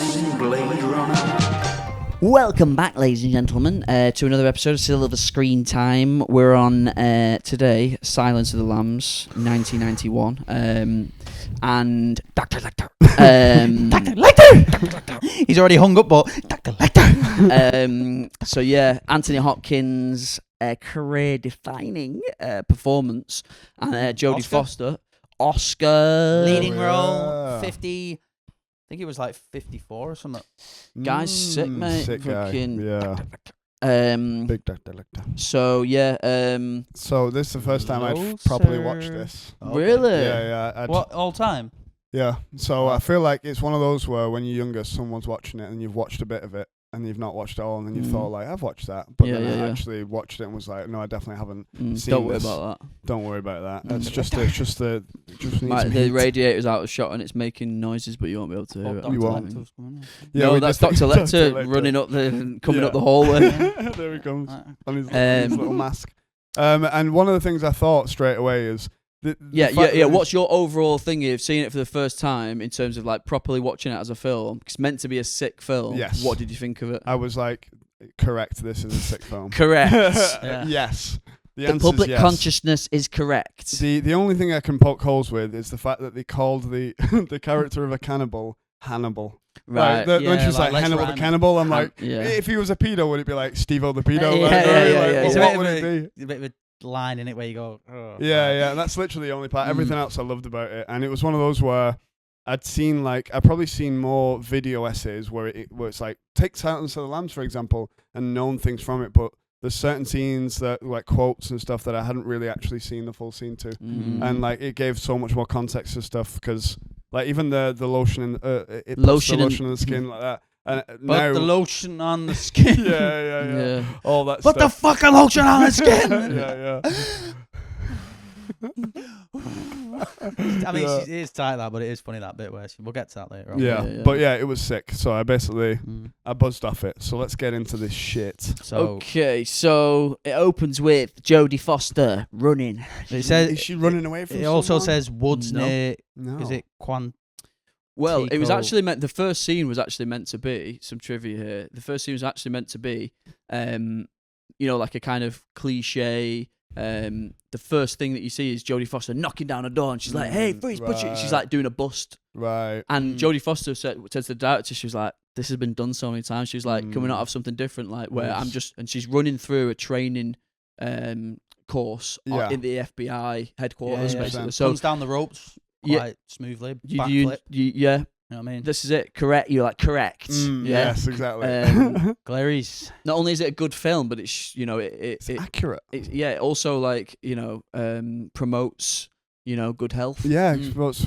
seen Blade Runner? Welcome back, ladies and gentlemen, to another episode of Silver Screentime. We're on today, Silence of the Lambs, 1991, and Dr. Lecter. Dr. Lecter! He's already hung up, but Dr. Lecter! So yeah, Anthony Hopkins' career-defining performance, and Jodie Foster, Oscar Leading role, 50... I think it was like 54 or something. Guy's sick, mate. Sick fucking guy. Yeah. Big Dr. Lecter. So yeah. So this is the first time I've Closer. properly watched this. Okay. Really? Yeah. What, all time? Yeah. So I feel like it's one of those where when you're younger, someone's watching it and you've watched a bit of it and you've not watched it all, and then you thought like, I've watched that, but then I actually watched it and was like, no, I definitely haven't seen Don't worry this. about that. Don't worry about that. It's just Like, the radiator's out of shot and it's making noises, but you won't be able to hear it. You won't. Yeah, no, that's Dr. Lecter running up coming up the hallway. There he comes on his little mask. And one of the things I thought straight away is yeah. What's your overall thing of seeing it for the first time in terms of like properly watching it as a film? It's meant to be a sick film. Yes. What did you think of it? I was like, correct. This is a sick film. Correct. Yes. The public consciousness is correct. The only thing I can poke holes with is the fact that they called the the character of a cannibal Hannibal. Right. When she's like Hannibal the cannibal, I'm like, if he was a pedo, would it be like Steve-O the pedo? What would it be? A bit of a line in it where you go, oh. Yeah. That's literally the only part. Everything else I loved about it, and it was one of those where I'd probably seen more video essays where it's like, take Silence of the Lambs for example, and known things from it, but there's certain scenes that like quotes and stuff that I hadn't really actually seen the full scene to, and like it gave so much more context to stuff because like even the lotion in it lotion the lotion on the skin like that. And but the lotion on the skin. yeah. All that Put stuff. the fucking lotion on the skin. yeah. I mean, it is tight that, but it is funny that bit where we'll get to that later on. Yeah. But yeah, it was sick. So I basically I buzzed off it. So let's get into this shit. Okay, so it opens with Jodie Foster running. It says, is she running away from? It also says woods near. No. Is it Well, it was actually meant. The first scene was actually meant to be some trivia here. The first scene was actually meant to be, like a kind of cliche. The first thing that you see is Jodie Foster knocking down a door, and she's like, "Hey, freeze, put it." She's like doing a bust, right? And Jodie Foster said to the director, she was like, "This has been done so many times." She was like, "Can we not have something different?" Like where I'm just, and she's running through a training course in the FBI headquarters, basically. So comes down the ropes quite smoothly. Backflip. Yeah. You know what I mean? This is it. Correct. You're like, correct. Yes, exactly. Clarice. Not only is it a good film, but it's it's accurate. It also like promotes good health. Yeah,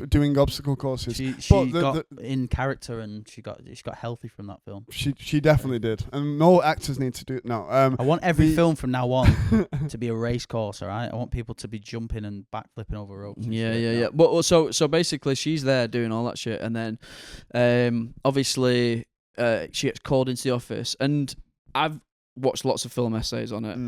doing obstacle courses. She got in character and she got healthy from that film. She definitely did, and no actors need to do it. No, I want every film from now on to be a race course. All right, I want people to be jumping and backflipping over ropes. Yeah. But so basically, she's there doing all that shit, and then obviously she gets called into the office, and I've watched lots of film essays on it.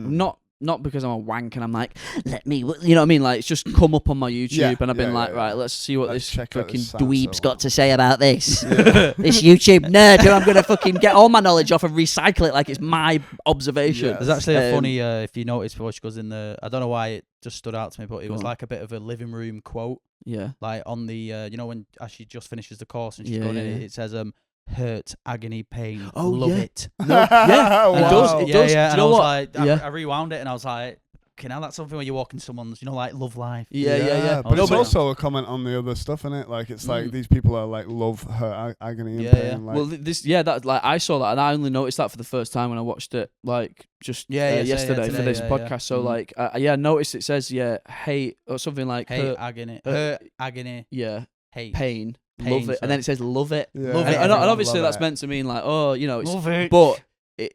Not because I'm a wank and I'm like, let me, you know what I mean? Like, it's just come up on my YouTube and I've been right, let's see what this fucking dweeb's got to say about this. This YouTube nerd who I'm going to fucking get all my knowledge off and recycle it like it's my observation. There's actually a funny, if you notice before she goes in I don't know why it just stood out to me, but it was like a bit of a living room quote. Yeah. Like on the, when she just finishes the course and she's going in, it says, hurt, agony, pain, love it. No, it does. It does. Yeah. Do you know what? I rewound it and I was like, okay, now that's something where you're walking someone's, like love life. Yeah. But it's also a comment on the other stuff in it. Like it's like these people are like love her agony and pain. Like, well, that like I saw that and I only noticed that for the first time when I watched it, like just yesterday for this podcast. So like, I noticed it says hate or something like hate, hurt, agony, hate, pain. Love it, and then it says love it. Yeah. Love it. And obviously that's meant to mean like, it's love it. But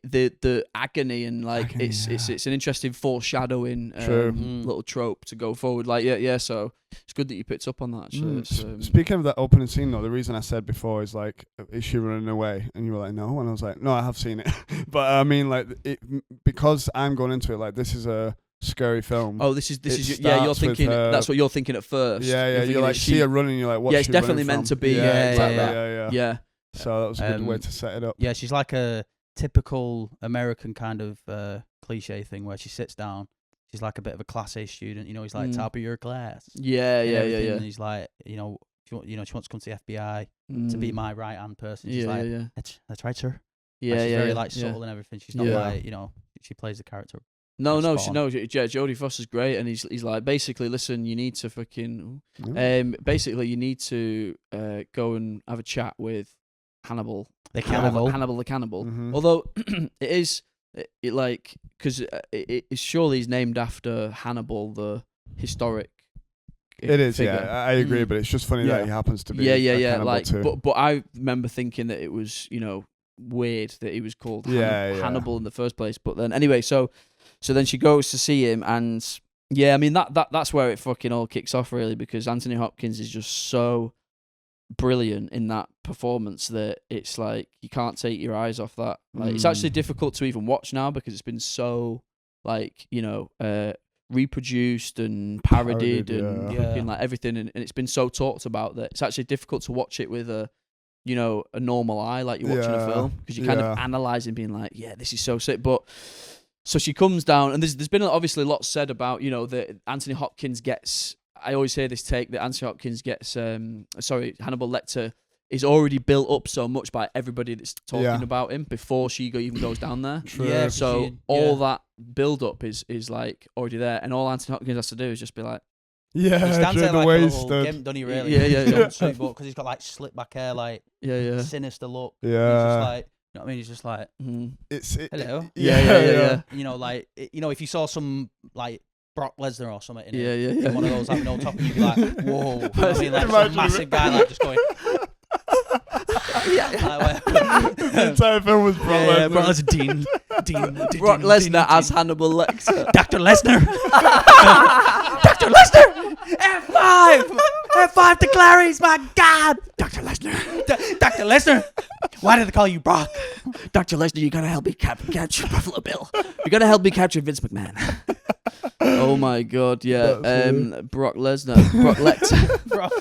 the agony and like it's an interesting foreshadowing little trope to go forward. Like so it's good that you picked up on that. Actually. Speaking of that opening scene though, the reason I said before is like, is she running away? And you were like, no, and I was like, no, I have seen it, but I mean like because I'm going into it like this is a scary film. Oh, this is you're thinking that's what you're thinking at first. Yeah. You like see her running, you're like, what's it's definitely meant to be. Yeah. So that was a good way to set it up. Yeah, she's like a typical American kind of cliche thing where she sits down. She's like a bit of a class A student, he's like top of your class. Yeah. And he's like, she wants to come to the FBI to be my right hand person. She's that's right, sir. Yeah, she's very subtle and everything. She's not like, she plays the character. No, Jodie Foster's great, and he's like, basically, listen, you need to basically you need to go and have a chat with Hannibal the cannibal. Mm-hmm. Although it is like, because surely he's named after Hannibal, the historic. It is, figure. yeah. I agree, but it's just funny that he happens to be. Yeah. Like, too. but I remember thinking that it was weird that he was called Hannibal in the first place. But then anyway, so then she goes to see him, and I mean that's where it fucking all kicks off really, because Anthony Hopkins is just so brilliant in that performance that it's like you can't take your eyes off that. Like it's actually difficult to even watch now because it's been so like reproduced and parodied and fucking like everything, and it's been so talked about that it's actually difficult to watch it with a normal eye, like you're watching a film, because you're kind of analysing, being like, yeah, this is so sick. But so she comes down, and there's been obviously lots said about that Anthony Hopkins gets. I always hear this take that Anthony Hopkins gets. Hannibal Lecter is already built up so much by everybody that's talking about him before she even goes down there. True. Yeah, so all that build up is like already there, and all Anthony Hopkins has to do is just be like. Yeah, he stands there like a little gimp, doesn't he, really? Yeah. Because he's got like slick back hair, like sinister look. Yeah. He's just like, you know what I mean? He's just like, hello. Yeah. Like, if you saw some like Brock Lesnar or something in one of those having no top, you'd be like, whoa. You know what I mean? Like some massive guy like just going. The entire film was Brock Lesnar. Yeah, Brock Lesnar, Dean. Brock Lesnar as Hannibal Lecter. Dr. Lesnar. Dr. Lesnar. F5 to Clarice, my God. Dr. Lesnar. Dr. Lesnar. Why did they call you Brock? Dr. Lesnar, you gotta help me capture Buffalo Bill. You gotta help me capture Vince McMahon. Oh my God, yeah. Brock Lesnar. Brock Lecter. Brock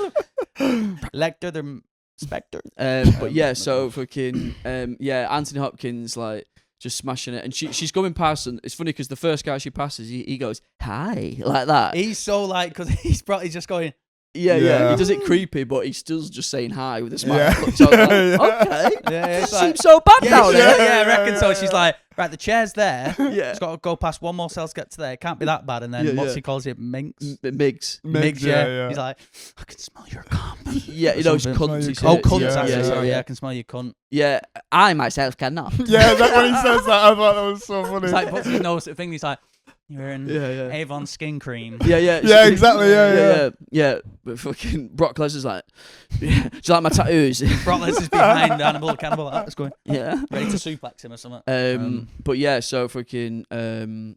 Lecter, the Spectre. But yeah, so fucking Anthony Hopkins like just smashing it, and she's going past, and it's funny because the first guy she passes, he goes hi like that. He's so like, because he's just going. Yeah, he does it creepy, but he's still just saying hi with a smile. So I was like, okay, it seems so bad now. I reckon so. She's like, right, the chair's there. It's got to go past one more cell to get to there. It can't be that bad. And then he calls it Minx? Migs. Yeah. He's like, I can smell your cum. Yeah, it's cunt. Cunt, actually. Sorry, I can smell your cunt. Yeah, I myself cannot. Yeah, that when he says that, I thought that was so funny. It's like, puts his nose at the thing, he's like, you're in Avon skin cream. Yeah, exactly. Yeah. But fucking Brock Lesnar's like, do you like my tattoos? Brock Lesnar's behind Hannibal Cannibal. That's going. Yeah. Ready to suplex him or something. But yeah, so fucking then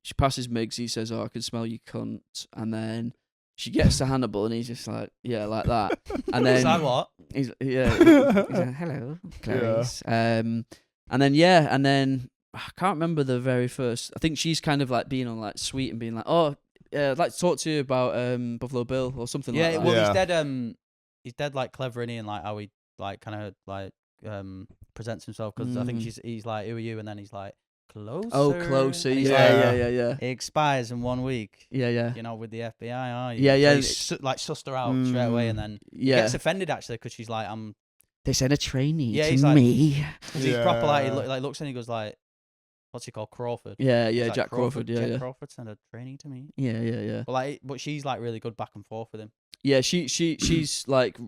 she passes Miggs. He says, "Oh, I can smell you, cunt." And then she gets to Hannibal, and he's just like, "Yeah, like that." And then he's like, "What?" He's like, "Hello, Clarice." And then I can't remember the very first. I think she's kind of like being on like sweet and being like, "Oh, yeah, I'd like to talk to you about Buffalo Bill or something like that." Yeah, well, he's dead like clever, isn't he? And like how he like kind of like presents himself, because I think he's like, "Who are you?" And then he's like, "Closer." Oh, closer. Yeah. It It expires in 1 week. Yeah. With the FBI, are you? Yeah. So he's like sussed her out straight away, and then he gets offended actually because she's like, They sent a trainee to he's me. Like, he's proper like he looks and he goes like, what's he called? Crawford. Yeah, He's like, Jack Crawford. Jack Crawford sent a trainee to me. Yeah. But she's like really good back and forth with him. Yeah, she's like,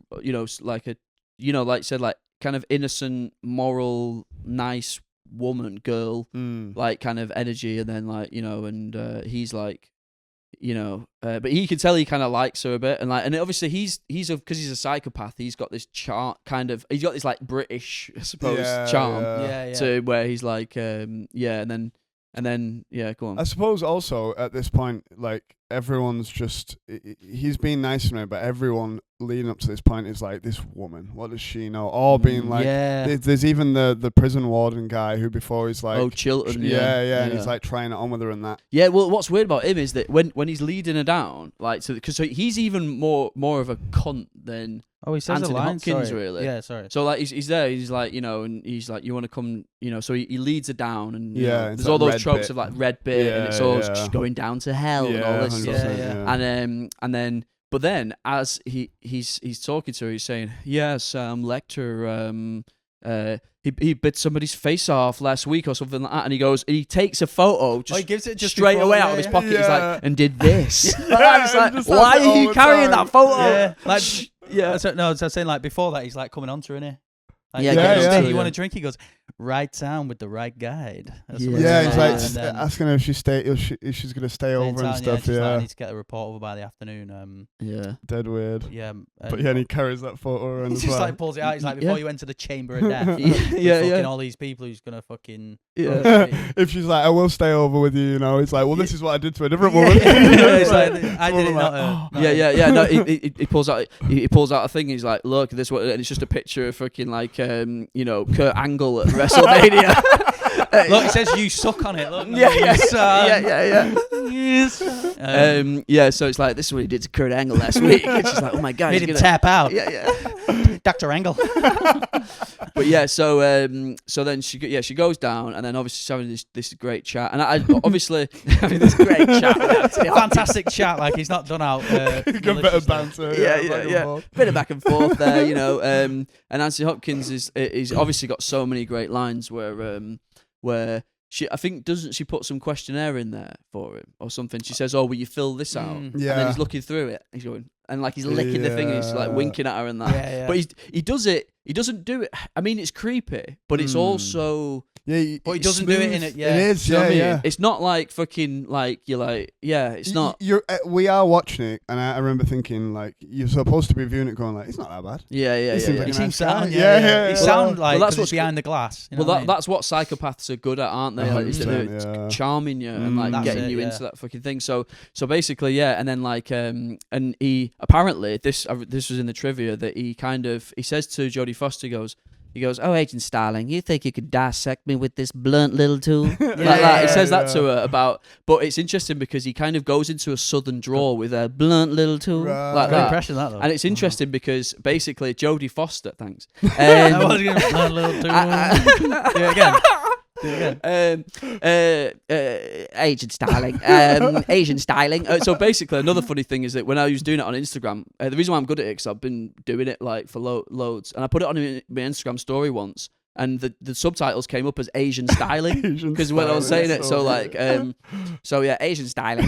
like a, like you said, like kind of innocent, moral, nice woman, girl, like kind of energy, and then like, and he's like, but he can tell he kind of likes her a bit, and obviously he's because he's a psychopath, he's got this he's got this like British, I suppose, charm to where he's like, and then go on. I suppose also at this point, like everyone's just, he's being nice to me, but everyone leading up to this point is like, this woman, what does she know? All being like, there's even the prison warden guy who before he's like, Chilton, and he's like trying it on with her and that. Yeah, well, what's weird about him is that when he's leading her down, like, because he's even more of a cunt than Oh, he says Anthony a line. Hopkins, sorry. really. Yeah, sorry. So like he's there, he's like, you know, and he's like, you want to come, you know, so he leads her down, and you know, it's there's that all those red tropes bit. of like red bit, and it's all Yeah. just going down to hell and all this stuff. 100%, Yeah. And then, but then as he's talking to her, he's saying, yes, Lecter, he bit somebody's face off last week or something like that, and he takes a photo just he gives it just straight before, away yeah, out of his yeah. pocket. He's Yeah. like, and did this. Yeah, It's like, just why has it are all you the carrying time. that photo? Yeah, like Yeah. So, no, so I was saying like before that he's like coming on to her, innit? Like, Yeah, getting yeah, on to, yeah. you want a drink? He goes, right town with the right guide. That's what Yeah, it's he's like. like And then asking her if she's gonna stay in over town, and stuff. she's like, I Yeah, need to get a report over by the afternoon. Yeah. dead weird. Yeah. But yeah, and he carries that photo around he as just well. like pulls it out. He's like, before you enter the chamber of death, Yeah, with yeah, fucking yeah. all these people who's gonna fucking. Yeah. If she's like, I will stay over with you, you know, it's like, well, this is what I did to a different woman. Yeah, it's like, I did it, Woman not like, her. not Yeah, her. yeah. No, he pulls out a thing. He's like, look, this what, and it's just a picture of fucking like you know, Kurt Angle at WrestleMania. Look, it says you suck on it. Look, Yeah, yeah, yeah. yeah. So it's like, this is what he did to Kurt Angle last week. It's just like, oh my god, Made he's him gonna- tap out. Yeah, yeah. Dr. Angle. But yeah, so then she goes down, and then obviously she's having this great chat, and I obviously having this great chat. With Anthony Hopkins. Fantastic chat. Like he's not done out. Good bit of maliciously. banter. Yeah, back and yeah. forth. Bit of back and forth there, you know. And Anthony Hopkins is obviously got so many great lines where she, I think, doesn't she put some questionnaire in there for him or something? She says, "Oh, will you fill this out?" And then Yeah. he's looking through it. He's going, and like he's licking the thing, and he's like Yeah. winking at her and that. Yeah, yeah. But he does it. He doesn't do it. I mean, it's creepy, but it's also. Yeah, But he it's doesn't do it in smooth. it, yeah. It is, Do you know yeah, what I mean? yeah. It's not like fucking like you're like, yeah. It's not. We are watching it, and I remember thinking like you're supposed to be viewing it, going like it's not that bad. Yeah, yeah, He yeah. seems yeah. like He a seems nice guy. sound. Yeah, Yeah, yeah, He yeah. sound like that's that's what's behind the glass. You know Well, what I mean? that's what psychopaths are good at, aren't they? Like, they're 100%, yeah. charming you and like That's getting it, you yeah. into that fucking thing. So basically, yeah. And then like, and he apparently this was in the trivia that he says to Jodie Foster, he goes, "Oh, Agent Starling, you think you could dissect me with this blunt little tool?" Like that. He says that to her about, but it's interesting because he kind of goes into a southern drawl with a blunt little tool Right. like Good that. impression that though. And it's interesting because basically Jodie Foster, thanks. I was gonna little too. Do it again. Do it again. Agent Starling, Asian styling. So basically, another funny thing is that when I was doing it on Instagram, the reason why I'm good at it because I've been doing it like for loads, and I put it on my Instagram story once, and the subtitles came up as Asian styling because when I was saying it, so like, so yeah, Asian styling.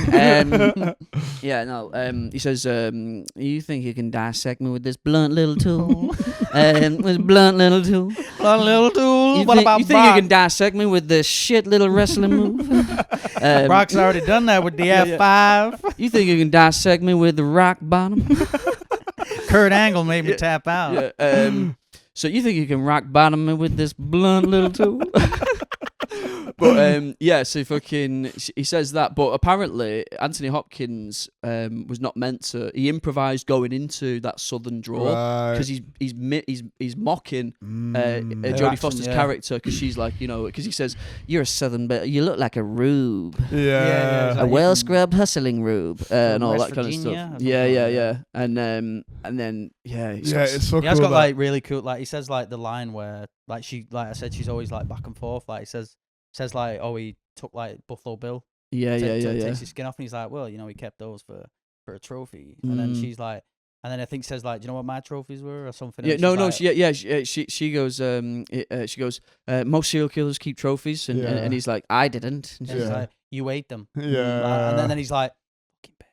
Yeah, no. He says, "You think you can dissect me with this blunt little tool? With blunt little tool." One little tool. You What think, about you think you Brock? can dissect me with this shit little wrestling move? Brock's already done that with the F5. You think you can dissect me with the rock bottom? Kurt Angle made me tap out. Yeah, so you think you can rock bottom me with this blunt little tool? But yeah, so fucking he says that, but apparently Anthony Hopkins was not meant to. He improvised going into that southern drawl because he's mocking Jodie accent, Foster's yeah. character because she's like, you know, because he says you're a southern, but you look like a rube, Yeah, a exactly. well scrubbed hustling rube, and all West that kind of Virginia stuff. or Yeah, something yeah, like yeah, and then yeah, he's got it's so He has cool. got like really cool. Like he says like the line where like I said, she's always like back and forth. Like he says like, oh, he took like Buffalo Bill. yeah, Takes his skin off, and he's like, well, you know, he kept those for a trophy. And then she's like, and then I think says like, do you know what my trophies were or something? Yeah, And no, she's no, like, she goes, most serial killers keep trophies, and he's like, I didn't. And and she's he's like, like, you ate them. Yeah. And then he's like,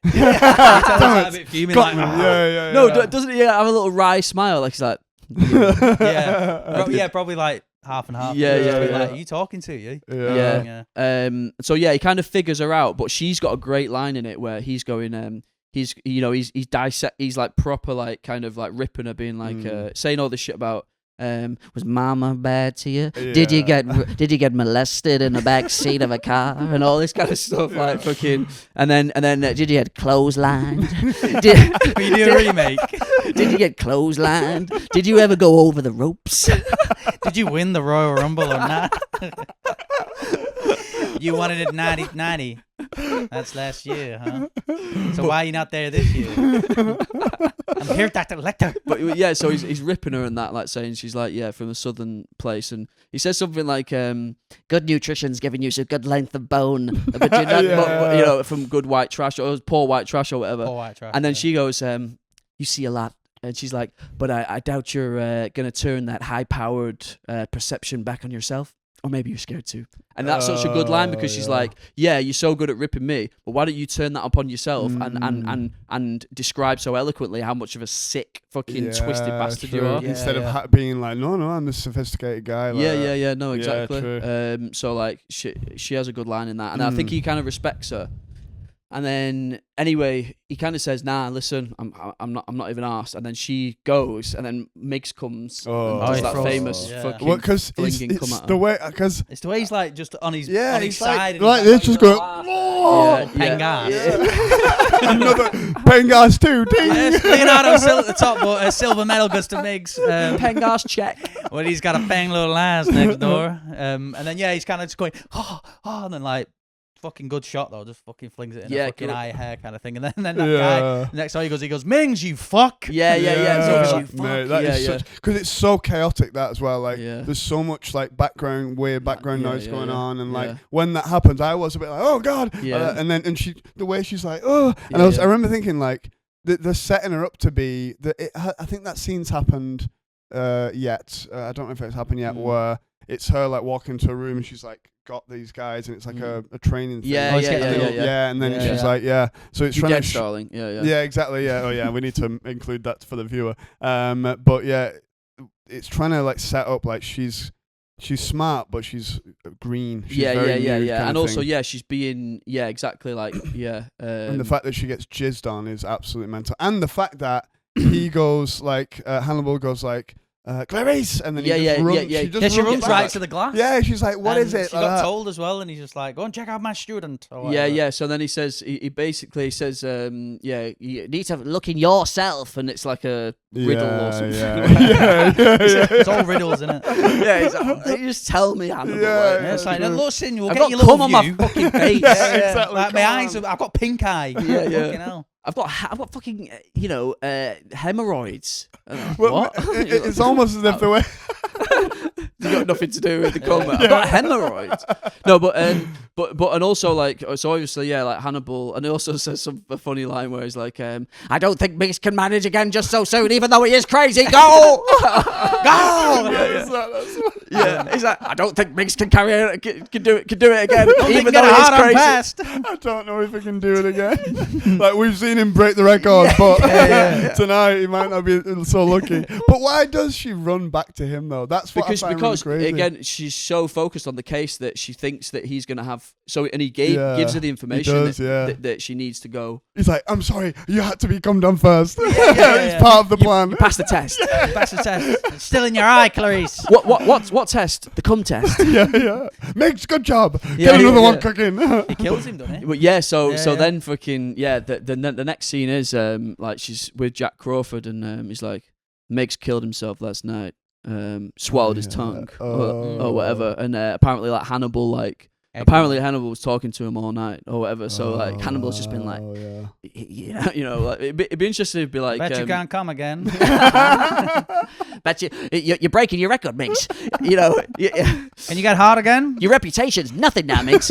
Damn a it. bit fuming, Got like, me. "Ah." Yeah. no, doesn't he have a little wry smile? Like he's like, yeah, probably like half and half. Yeah, Just yeah, be yeah. Like, are you talking to you? Yeah. So yeah, he kind of figures her out, but she's got a great line in it where he's going, he's like proper like kind of like ripping her, being like saying all this shit about. Was mama bad to you? Yeah. Did you get molested in the back seat of a car and all this kind of stuff like fucking and then did you get clotheslined? Are you doing a remake? Did you get clotheslined? Did you ever go over the ropes? Did you win the Royal Rumble or not? You wanted it 90-90. That's last year, huh? So why are you not there this year? I'm here, Dr. Lecter. But yeah, so he's ripping her and that, like saying she's like, yeah, from a southern place, and he says something like, good nutrition's giving you some good length of bone, but you're not, you know, from good white trash or poor white trash or whatever. Poor white trash. And then she goes, you see a lot. And she's like, but I doubt you're going to turn that high-powered perception back on yourself. Or maybe you're scared too. And that's such a good line because she's like, yeah, you're so good at ripping me, but why don't you turn that upon yourself and describe so eloquently how much of a sick, fucking twisted bastard you are. Instead of being like, no, I'm this sophisticated guy. Like, yeah, no, exactly. True. So like, she has a good line in that. And I think he kind of respects her. And then anyway, he kind of says, "Nah, listen, I'm not even asked." And then she goes, and then Miggs comes and does that famous fucking flinging come at her. The way, because it's the way he's like just on his he's side, and like he's this, just going, Pengas. another Pengas too, ding. Leonardo still at the top, but a silver medal goes to Miggs. Pengas check. Well, he's got a bang little ass next door, and then he's kind of just going, and then like. Fucking good shot though, just fucking flings it in a fucking eye hair kind of thing, and then that guy next time he goes, Mings, you fuck. Yeah. So Mate, that is such, because it's so chaotic that as well. Like, there's so much like weird background noise going on, and like when that happens, I was a bit like, oh god, and she, the way she's like, oh, and I remember thinking like, they're setting her up to be I think that scene's happened yet. I don't know if it's happened yet, where it's her like walking into a room and she's like got these guys and it's like a training thing. And then she's like, so it's trying to Starling. Exactly. We need to include that for the viewer. But yeah, it's trying to like set up like she's smart but she's green. She's and also she's being exactly like and the fact that she gets jizzed on is absolutely mental, and the fact that he goes like Hannibal goes like, Clarice, and then she runs right to the glass. Yeah, she's like, "What is it?" She got told as well, and he's just like, "Go and check out my student." So then he says, he basically says, you need to look in yourself, and it's like a riddle or something. It's all riddles, isn't it? It's like, you just tell me, Hannibal. It's like, listen, you'll I've get got your little cum on my fucking face. Exactly. Like my eyes, I've got pink eye. Fucking hell. I've got fucking hemorrhoids. What? It's almost as if the way it's got nothing to do with the cum. I've got hemorrhoids. No, but and also like, so obviously like Hannibal, and he also says a funny line where he's like, I don't think Miggs can manage again just so soon, even though he is crazy. Go, go. He's like, I don't think Miggs can do it again, even though he is crazy. Fast. I don't know if he can do it again. Like, we've seen him break the record, but tonight he might not be so lucky. But why does she run back to him though? That's what because I find really crazy. Again, she's so focused on the case that she thinks that he's gonna have. So, and he gives her the information that she needs to go. He's like, I'm sorry, you had to be come down first. It's part of the plan. You passed the test. Passed the test. It's still in your eye, Clarice. What test? The cum test. Miggs, good job. Get another one cooking. He kills him, doesn't he? But so then fucking the next scene is like she's with Jack Crawford, and he's like, Miggs killed himself last night. Swallowed his tongue or whatever, and apparently like Hannibal Hannibal was talking to him all night or whatever. So like Hannibal's just been like, like it'd be interesting to be like, bet you can't come again. Bet you're breaking your record, Miggs. And you got hard again. Your reputation's nothing now, Miggs.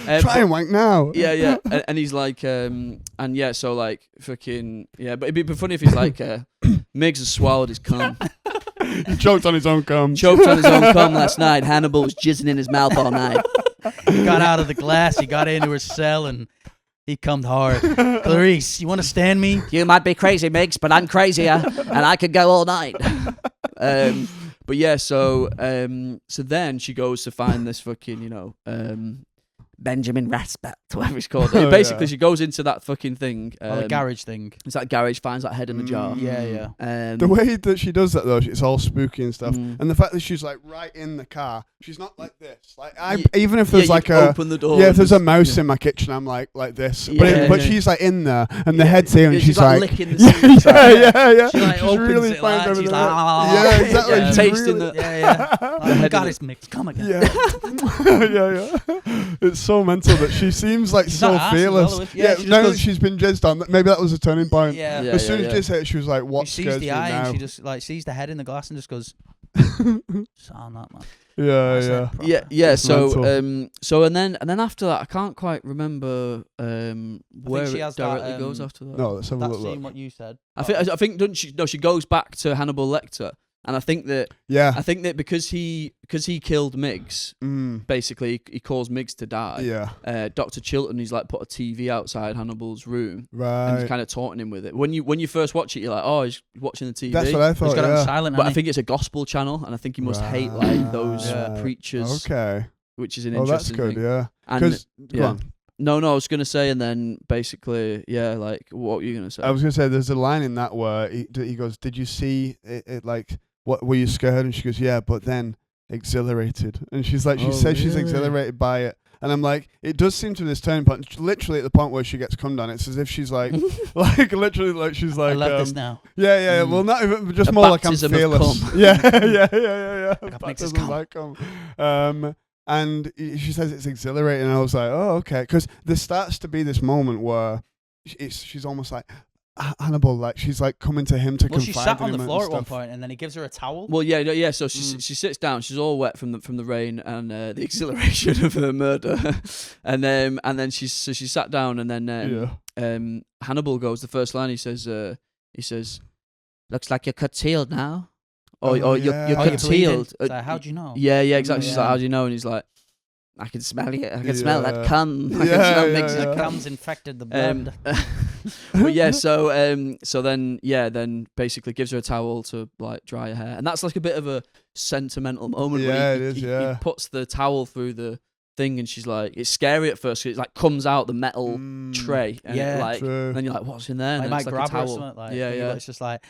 Try and wank now. And he's like, so like fucking but it'd be funny if he's like, Miggs has swallowed his cum. He choked on his own cum. Last night. Hannibal was jizzing in his mouth all night. He got out of the glass. He got into her cell and he cummed hard. Clarice, you want to stand me? You might be crazy, Miggs, but I'm crazier, and I could go all night. But so then she goes to find this fucking Benjamin Raspat, whatever it's called. Basically, she goes into that fucking thing. The garage thing. It's that garage, finds that head in the jar. The way that she does that, though, it's all spooky and stuff. And the fact that she's, like, right in the car, she's not like this. Like, even if there's, like, open the door. Yeah, if there's a mouse in my kitchen, I'm, like this. But she's, like, in there, and the head's here, and she's like... licking the seat. Yeah. She, like, opens really it, like, she's like... Yeah, exactly. Tasting the... Oh, God, it's mixed. Come again. Yeah. It's so mental that she seems like She's so not arsed as fearless. well, is- Yeah, she just now that goes- she's been jizzed on, maybe that was a turning point. Yeah. Yeah. As soon as jizz hit, she was like, "What She sees scares the you eye now?" and she just like sees the head in the glass and just goes, "Sound that man." Yeah, That's yeah. it, proper. Yeah. It's So mental. so and then after that, I can't quite remember where she it has that, directly goes after that. No, let's have a That look. scene, what you said. I think doesn't she? No, she goes back to Hannibal Lecter, and I think that Yeah. because he killed Miggs, basically he caused Miggs to die. Yeah. Dr. Chilton, he's like put a TV outside Hannibal's room and Right. he's kind of taunting him with it. When you first watch it, you're like, oh, he's watching the TV. That's what I He's thought. got it on Yeah. silent. But I hasn't he? think it's a gospel channel, and I think he must hate like those Right. preachers, Okay. which is an Oh, that's interesting good. thing. Yeah. And Because go yeah. on. No, I was gonna say, and then basically, yeah, like what were you gonna say? I was gonna say there's a line in that where he goes, "Did you see it? Like, what were you scared?" And she goes, "Yeah, but then exhilarated." And she's like, she Oh, says she's really? exhilarated by it. And I'm like, it does seem to be this turning point. Literally at the point where she gets come down, it's as if she's like, like literally, like she's like, I love this now. yeah, yeah. Mm. Well, not even, just A more like I'm baptism of fearless. cum. Yeah. God makes us Baptism cum. like cum. And she says it's exhilarating, and I was like, oh, okay, because there starts to be this moment where she's almost like Hannibal, like she's like coming to him to Well, confide she sat in on the him and floor at one stuff. point, and then he gives her a towel. Well, yeah. So she sits down. She's all wet from the rain and the exhilaration of her murder, and then she sat down, and then Hannibal goes. The first line he says, "Looks like you're concealed now." Or Oh, you're yeah. Oh, you're concealed. bleeding. So how'd you know? Yeah, exactly. She's like, Yeah. how do you know? And he's like, I can smell it. I can smell that Yeah. cum. I can Yeah, smell yeah, Miggs' yeah. The cum. cum's infected the blood. But yeah, so then basically gives her a towel to like dry her hair, and that's like a bit of a sentimental moment. Yeah, where it is, he yeah. puts the towel through the thing, and she's like, it's scary at first. 'Cause it like comes out the metal tray, and Yeah, it, like, true. and then you're like, what's in there? And Like, then might it's like grab a her or towel. something. Like, yeah. It's just like,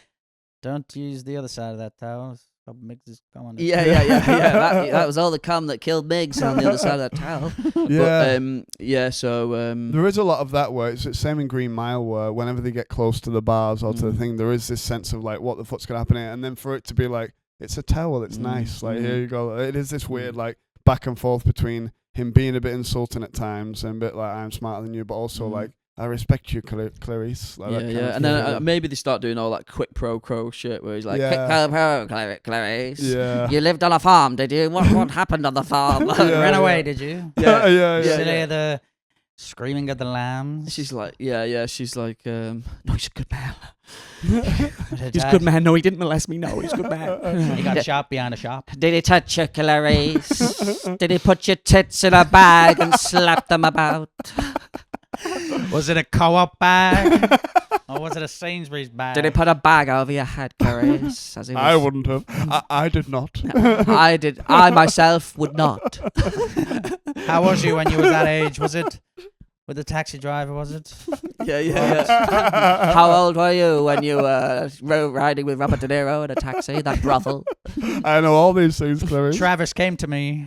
don't use the other side of that towel. Miggs is coming. Yeah. That was all the cum that killed Miggs on the other side of that towel. Yeah. So There is a lot of that where it's the same in Green Mile where whenever they get close to the bars or to the thing, there is this sense of like, what the fuck's gonna happen here? And then for it to be like, it's a towel, it's nice. Like, here you go. It is this weird like back and forth between him being a bit insulting at times and a bit like, I'm smarter than you, but also like, I respect you, Clarice. Like that kind of and then feeling. maybe they start doing all that quick pro shit where he's like, Yeah. "Quick pro, Clarice. Yeah. You lived on a farm, did you? What happened on the farm?" Yeah. Ran away, did you? Yeah. Did I hear the screaming at the lambs? She's like, she's like, no, he's a good man. He's He's a good man. No, he didn't molest me. No, he's a good man. He got shot behind a shop. Did he touch you, Clarice? Did he put your tits in a bag and slap them about? Was it a co-op bag? Or was it a Sainsbury's bag? Did he put a bag over your head, Clarice? As he I was- wouldn't have. I did not. I did. I myself would not. How was you when you was that age? Was it with the taxi driver, was it? Yeah. How old were you when you were riding with Robert De Niro in a taxi, that brothel? I know all these things, Clarice. Travis came to me.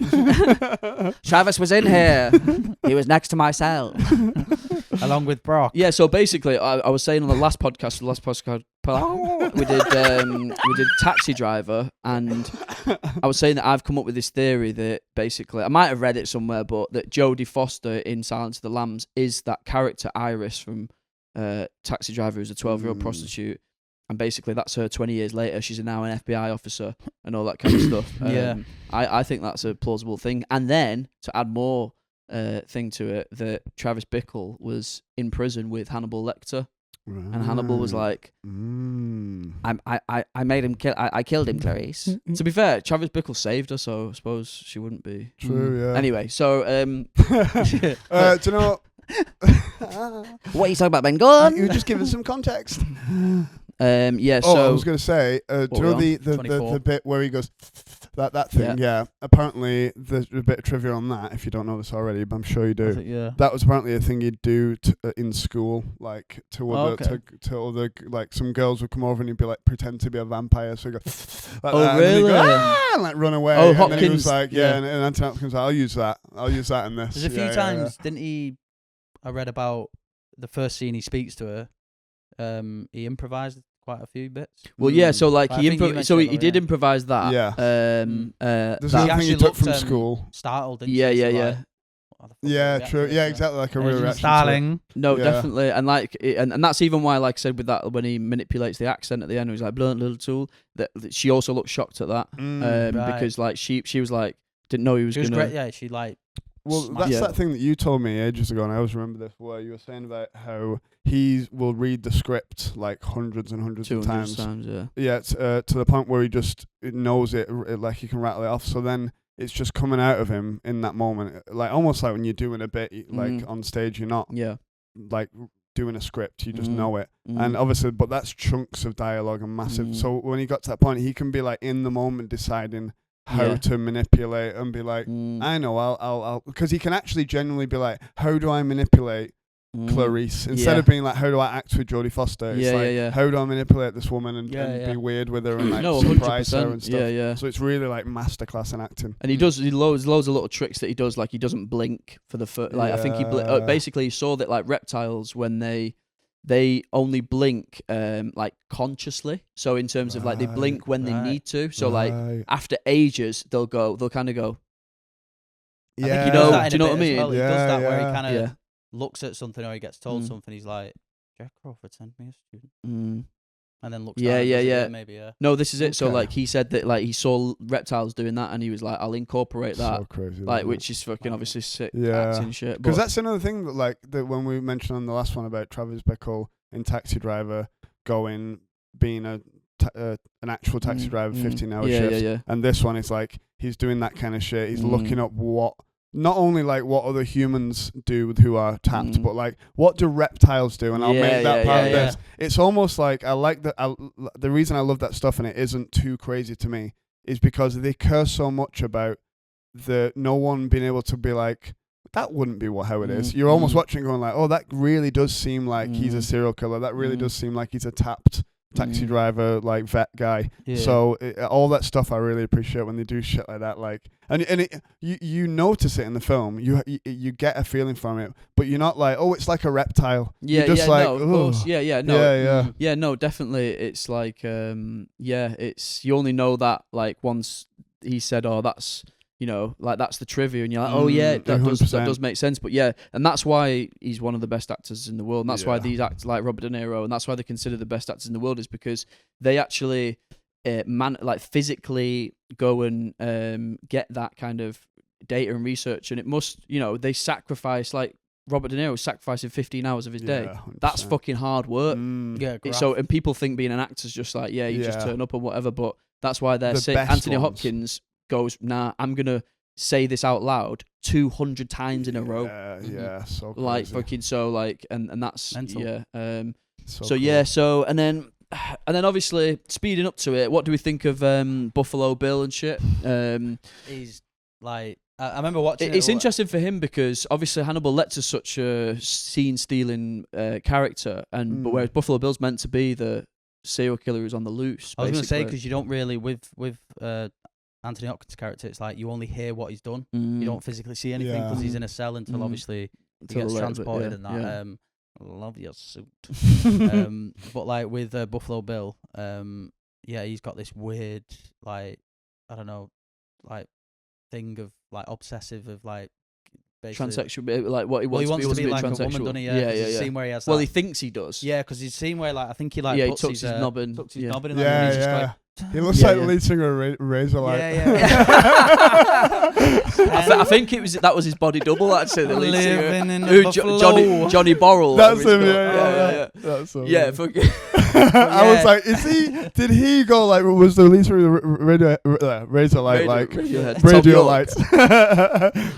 Travis was in here. He was next to my cell. Along with Brock. Yeah, so basically, I was saying on the last podcast, we did Taxi Driver, and I was saying that I've come up with this theory that basically, I might have read it somewhere, but that Jodie Foster in Silence of the Lambs is that character Iris from Taxi Driver, who's a 12-year-old prostitute, and basically that's her 20 years later. She's now an FBI officer and all that kind of stuff. I think that's a plausible thing. And then, to add more thing to it, that Travis Bickle was in prison with Hannibal Lecter. And Hannibal was like, I made him kill. I killed him, Clarice. To be fair, Travis Bickle saved her, so I suppose she wouldn't be. True, yeah. Anyway, so do you know? what are you talking about, Ben? Go on. You just give us some context. Yeah. Oh, So I was going to say, do you What know we the 24. bit where he goes that thing? Yeah. Apparently, there's a bit of trivia on that. If you don't know this already, but I'm sure you do. Yeah. That was apparently a thing you'd do in school, like to other to other, like some girls would come over and you'd be like pretend to be a vampire, so you go like Oh, that, and then you really? go, "Ah," and like run away. Oh, and then he was Hopkins, like, yeah. and Anthony Hopkins was like, I'll use that in this. There's a few Yeah, times, didn't he? I read about the first scene he speaks to her. He improvised quite a few bits. well, yeah. So like I he think you mentioned he that, did yeah. improvise that. Yeah. That, This is He the thing actually you took looked, from school. Startled. Didn't yeah. she? So like, What the fuck Yeah, are true. we Yeah, reacting to? exactly. Like a real reaction. Starling. No, Yeah. definitely, and like, and that's even why, like I said, with that when he manipulates the accent at the end, he's like blunt little tool. That she also looked shocked at that, Right. because like she was like didn't know he was She was gonna. great. Yeah, she like. Well, smashed that's Yeah. that thing that you told me ages ago, and I always remember this, where you were saying about how he will read the script like hundreds and hundreds of 200 times. yeah. Yeah, to the point where he just knows it, like he can rattle it off. So then it's just coming out of him in that moment, like almost like when you're doing a bit, like on stage, you're not Yeah. like doing a script, you just Mm. know it. Mm. And obviously, but that's chunks of dialogue and massive. So when he got to that point, he can be like in the moment deciding how Yeah. to manipulate and be like, Mm. I know, I'll, because he can actually genuinely be like, how do I manipulate Clarice? Instead Yeah. of being like, how do I act with Jodie Foster? It's Yeah, like, yeah, yeah. how do I manipulate this woman and Yeah. be weird with her and like No, surprise her 100%. and stuff. Yeah. So it's really like masterclass in acting. And he does loads of little tricks that he does, like he doesn't blink for the first. Like I think he Yeah. basically he saw that like reptiles when they only blink like consciously. So in terms of like they blink when they Right. need to. So like Right. after ages they'll kind of go. I think Yeah. he You know- does that in do you a know bit what I as mean? well. He does Yeah, that where he yeah. kind of Yeah. looks at something or he gets told Mm. something. He's like, Jack Crawford sent me a student, Mm. and then looks. Yeah, down and yeah, does it yeah. again, maybe yeah. No, this is it. So Okay. like he said that like he saw reptiles doing that and he was like, I'll incorporate that. So crazy. Like isn't it? which is fucking obviously sick Yeah. acting shit. Because But that's another thing that, like, that when we mentioned on the last one about Travis Bickle in Taxi Driver being an actual taxi driver, 15-hour yeah, shifts, yeah. and this one is like he's doing that kind of shit. He's Mm. looking up not only like what other humans do who are tapped, Mm. but like what do reptiles do, and I'll Yeah, make that yeah, part yeah, of yeah. this. It's almost like I like that. The reason I love that stuff and it isn't too crazy to me is because they care so much about no one being able to be like, that wouldn't be how it is. You're almost watching going like, oh, that really does seem like he's a serial killer. That really does seem like he's a tapped taxi driver, like vet guy. Yeah. So all that stuff I really appreciate when they do shit like that. Like, you notice it in the film. You get a feeling from it, but you're not like, oh, it's like a reptile. Yeah, you're just yeah, like, no, of course. "Ugh." Yeah, no. Yeah. Yeah, no, definitely. It's like, it's you only know that like once he said, "Oh, that's like that's the trivia," and you're like, "Oh yeah, that 100%. does make sense." But yeah, and that's why he's one of the best actors in the world. And that's why Yeah. these actors like Robert De Niro, and that's why they're considered the best actors in the world, is because they actually physically go and get that kind of data and research, and it must, they sacrifice like. Robert De Niro sacrificing 15 hours of his day. 100%. That's fucking hard work. Yeah, So, and people think being an actor's just like, you just Yeah. turn up and whatever, but that's why they're The sick. best Anthony ones. Hopkins goes, nah, I'm going to say this out loud 200 times in a row. Yeah, so crazy. Like, fucking, so, like, and that's, Mental. yeah. So So, cool. yeah, so, and then obviously, speeding up to it, what do we think of Buffalo Bill and shit? He's like, I remember watching. It's interesting for him because obviously Hannibal Lecter's such a scene-stealing character, but whereas Buffalo Bill's meant to be the serial killer who's on the loose. I was going to say basically. because you don't really with Anthony Hopkins' character, it's like you only hear what he's done. You don't physically see anything because he's in a cell until obviously he Until gets a little bit, transported yeah, and that. yeah. Love your suit. But like with Buffalo Bill, he's got this weird like I don't know, like thing of like obsessive of like basically Transsexual, like what he Well, wants, he wants to be like a transsexual. woman, doesn't he? Yeah, There's yeah, a yeah. scene where he has Well, that- he thinks he does. Yeah, because he's seen where like I think he like Yeah, he puts tucks his knob in. tucks his Yeah. knob in, and Yeah, then he's just yeah. like. He looks Yeah, like yeah. the lead singer of Razor Light. I think that was his body double actually. The lead singer. Living in Who, the Johnny Borrell. That's whatever him, he's yeah, called. yeah. That's him. Yeah, fucking. I was like, did he go like, was the lead singer of Razor Light, like, Radiohead. Radio Tom Lights?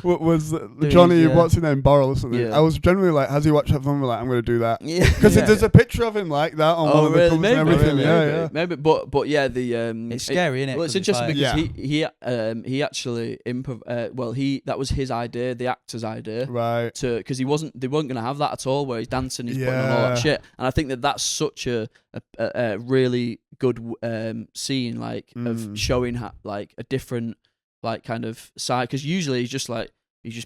was Dude, Johnny, yeah. what's his name, Borrell or something? Yeah. I was generally like, has he watched that film? Like, I'm going to do that. Yeah. Because there's a picture of him like that on one of the covers maybe, and everything. maybe, Yeah. maybe, but yeah, the It's scary, isn't it? Well, it's 'Cause it's interesting like- because he actually that was his idea, the actor's idea, Right. because they weren't going to have that at all, where he's dancing, he's putting on all Yeah. that shit, and I think that's such a really good scene, like of showing like a different like kind of side, because usually he's just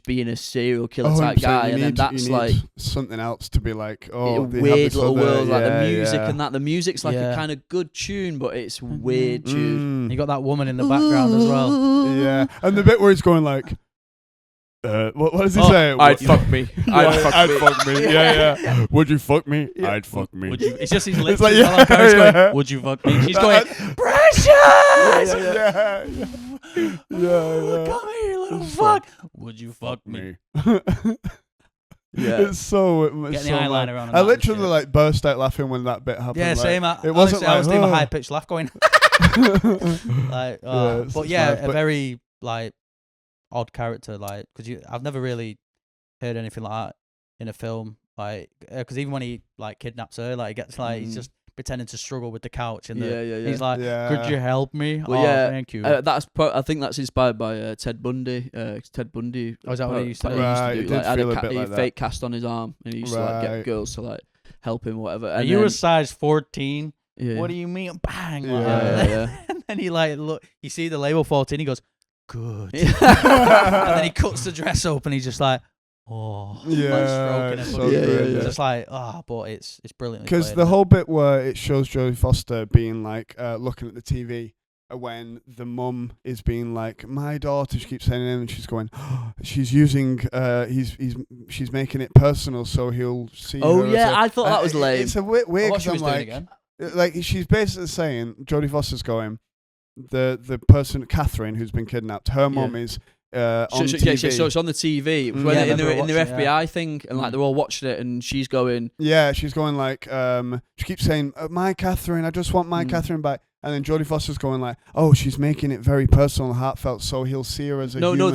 being a serial killer type 100%. guy, You and then need- that's you need like something else to be like, a oh, they have weird this little other- world, like the yeah, music yeah. and that. The music's like a Yeah. kind of good tune, but it's weird tune. You got that woman in the background as well. Yeah, and the bit where he's going like, what does he say? I'd fuck me. I'd fuck me. Yeah. Would you fuck me? Yeah. I'd fuck me. Would you? It's just his lips. like, Going, would you fuck me? She's going, Precious. Yeah. Come here, little fuck. Would you fuck me? Yeah. It's so. Get so the eyeliner on. I literally like burst out laughing when that bit happened. Yeah, like, same. It wasn't I was doing a like, high pitched laugh, going. Like, but yeah, a very like odd character, like because I've never really heard anything like that in a film, like because even when he like kidnaps her, like he gets like he's just pretending to struggle with the couch and he's like, could you help me? Well, yeah, thank you. I think that's inspired by Ted Bundy. Ted Bundy. Oh, is that what he used to do? Right, he used did to do. feel Like, a bit like a that. fake cast on his arm, and he used to like get girls to like help him, or whatever. And you then, were size 14. Yeah. What do you mean? Bang! Yeah. And then he like look. You see the label 14. He goes, good. Yeah. And then he cuts the dress open. He's just like, oh, Yeah, like stroking it. so But good, it's yeah. just like, but it's brilliantly Because played, the isn't whole bit where it shows Jodie Foster being like looking at the TV when the mum is being like, my daughter, she keeps saying it, and she's going, she's using, she's making it personal so he'll see her. Oh as yeah, a- I thought that was lame. It's a weird what because she I'm was doing like, again. like she's basically saying, Jodie Foster's going, the person Catherine who's been kidnapped, her mum is on TV. So it's on the TV. It was Yeah, in I their remember FBI thing, and like they're all watching it, and she's going, Yeah, she's going like, she keeps saying, my Catherine, I just want my Catherine back. And then Jodie Foster's going like, oh, she's making it very personal and heartfelt, so he'll see her as a human.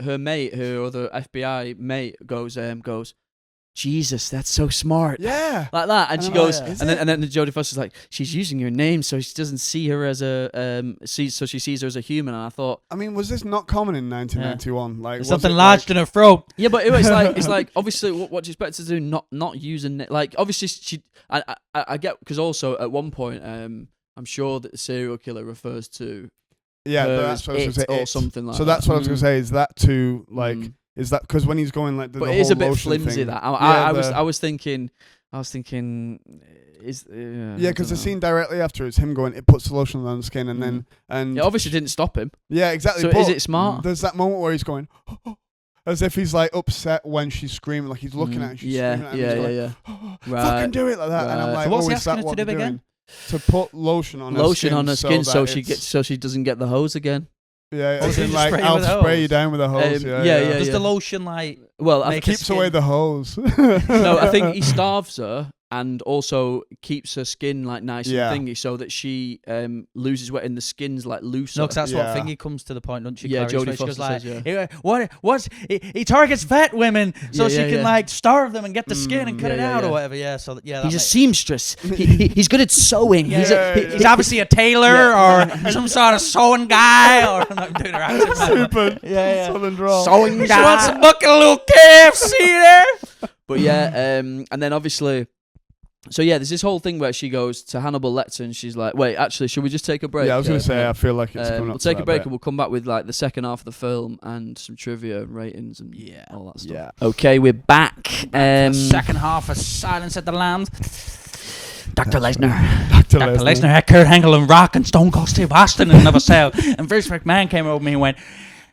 her mate, her other FBI mate goes, Jesus, that's so smart. Yeah. Like that, and And she I'm goes, like, and then Jodie Foster's like, she's using your name, so she doesn't see her as a so she sees her as a human. And I thought, I mean, was this not common in 1991? Like, There's was something it lodged in her throat. yeah, but it's like obviously what do you expect her to do? Not using it. Like obviously I get, because also at one point I'm sure that the serial killer refers to Yeah, her that's what I was as going to say. or something like So that. that's what I was going to say. Is that too like? Is that because when he's going like the But the it is whole a bit lotion flimsy. thing, That yeah, I was thinking, is yeah, because the scene directly after is him going, it puts the lotion on the skin, and then it obviously didn't stop him. yeah, exactly. So but is it smart? There's that moment where he's going, as if he's like upset when she's screaming, like he's looking at her, and she's screaming at him, he's going, Right. fucking do it like that, and I'm Right. like, So what's oh, he is that asking her what to do they're again? doing? To put lotion on her skin, so that she it's- she doesn't get the hose again. Yeah, Oh, as so in you just like spray I'll with a spray you hose? down with a hose. Yeah, Does the lotion like Well, make her keeps away skin- the hose. no, I think he starves her and also keeps her skin like nice Yeah. and thingy, so that she loses weight and the skin's like looser. No, because that's Yeah. what Thingy comes to the point, doesn't she? Yeah, Clarice, Jodie where she goes Foster like, says, What's he targets fat women so Yeah, she yeah, can yeah. like starve them and get the skin and cut yeah, it yeah, out yeah. or whatever. Yeah, so yeah, He's a that seamstress. He's good at sewing. he's obviously a tailor or some sort of sewing guy or I'm not doing her accent. Super. Yeah. Southern drawl. sewing She wants a bucket of little KFC there. But yeah, and then obviously, so yeah, there's this whole thing where she goes to Hannibal Lecter and she's like, wait, actually, should we just take a break? Yeah, I was going to say, I feel like it's coming up we'll to take a that break bit. and we'll come back with like the second half of the film and some trivia and ratings and all that stuff. Yeah. Okay, we're back. Second half of Silence at the Lambs. Dr. Lesnar. Dr. Dr. Lesnar had Kurt Angle and Rock and Stone Cold Steve Austin in another cell. And Vince McMahon came over to me and went,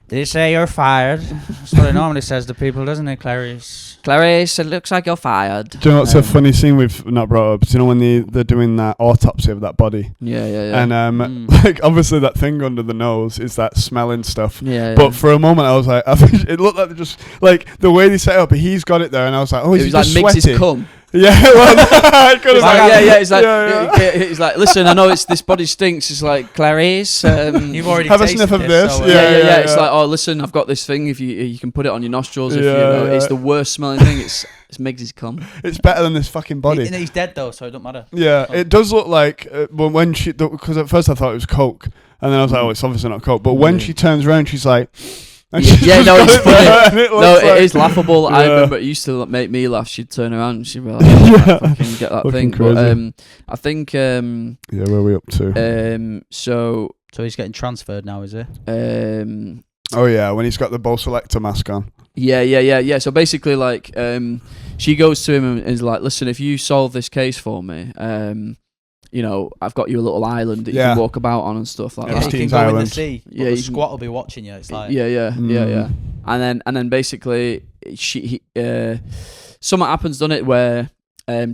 "They say you're fired." That's what he normally says to people, doesn't it, Clarice? Clarice, it looks like you're fired. Do you know what's a funny scene we've not brought up? Do you know when they're doing that autopsy of that body? Yeah. And like obviously that thing under the nose is that smelling stuff. Yeah. But for a moment I was like, I think it looked like they just like the way they set it up. He's got it there, and I was like, oh, it is was he like just mixed sweaty? his cum. Yeah, well, I could It's have. like, It's like Yeah. he's like, listen, I know this body stinks. It's like, Clarice, You've already Have a tasted sniff of it, this. so, yeah. It's like, oh, listen, I've got this thing. If you can put it on your nostrils, if you know, it's the worst smelling thing. It's Miggs's cum. It's better than this fucking body. He's dead though, so it don't matter. Yeah, it does look like when she, because at first I thought it was coke, and then I was like, oh, it's obviously not coke. But when she turns around, she's like, and she's Yeah, just no, got it's it there, funny. and it No, looks it like- is laughable. I Yeah. remember it used to make me laugh. She'd turn around and she'd be like, oh, fucking get that Fucking thing. crazy. But I think, Yeah, where are we up to? so he's getting transferred now, is he? Oh yeah, when he's got the Bo Selector mask on. Yeah. So basically, like, she goes to him and is like, listen, if you solve this case for me, you know, I've got you a little island that you can walk about on and stuff like Yeah, that. you can Epstein's go in the Island. sea. Yeah, Yeah, the you can- squat will be watching you. It's like Yeah. And then basically something happens, done it, where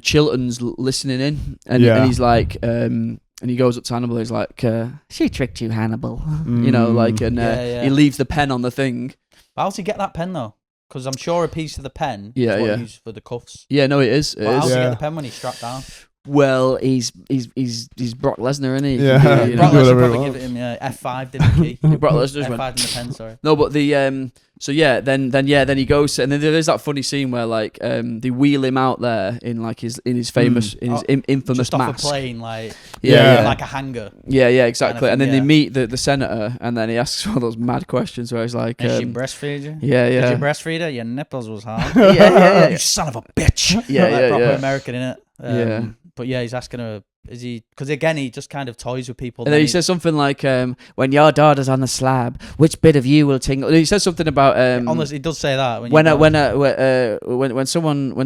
Chilton's listening in, and he's like, and he goes up to Hannibal. He's like, "She tricked you, Hannibal." You know, like, and he leaves the pen on the thing. How does he get that pen though? Because I'm sure a piece of the pen Yeah, is what yeah. he used for the cuffs. Yeah, no, it is. But how does he Yeah. get the pen when he's strapped down? Well, he's Brock Lesnar, isn't he? Yeah. You Brock know. Lesnar whatever he probably wants. give it him F5 didn't he? Brock Lesnar's F5 went. in the pen, sorry. No, but the so yeah, then he goes, and then there's that funny scene where like they wheel him out there in like his famous infamous Just off mask. a plane, like Yeah. like a hangar. Yeah, exactly. Kind of And then thing, they meet the senator, and then he asks all those mad questions where he's like, Did she breastfeed you? yeah, Did you breastfeed her? Your nipples was hard. yeah. You son of a bitch. Yeah, Like yeah, proper yeah. American in it. Yeah. But yeah, he's asking her. Is he? Because again, he just kind of toys with people. And then he says something like, "When your daughter's on the slab, which bit of you will tingle?" He says something about honestly, he does say that when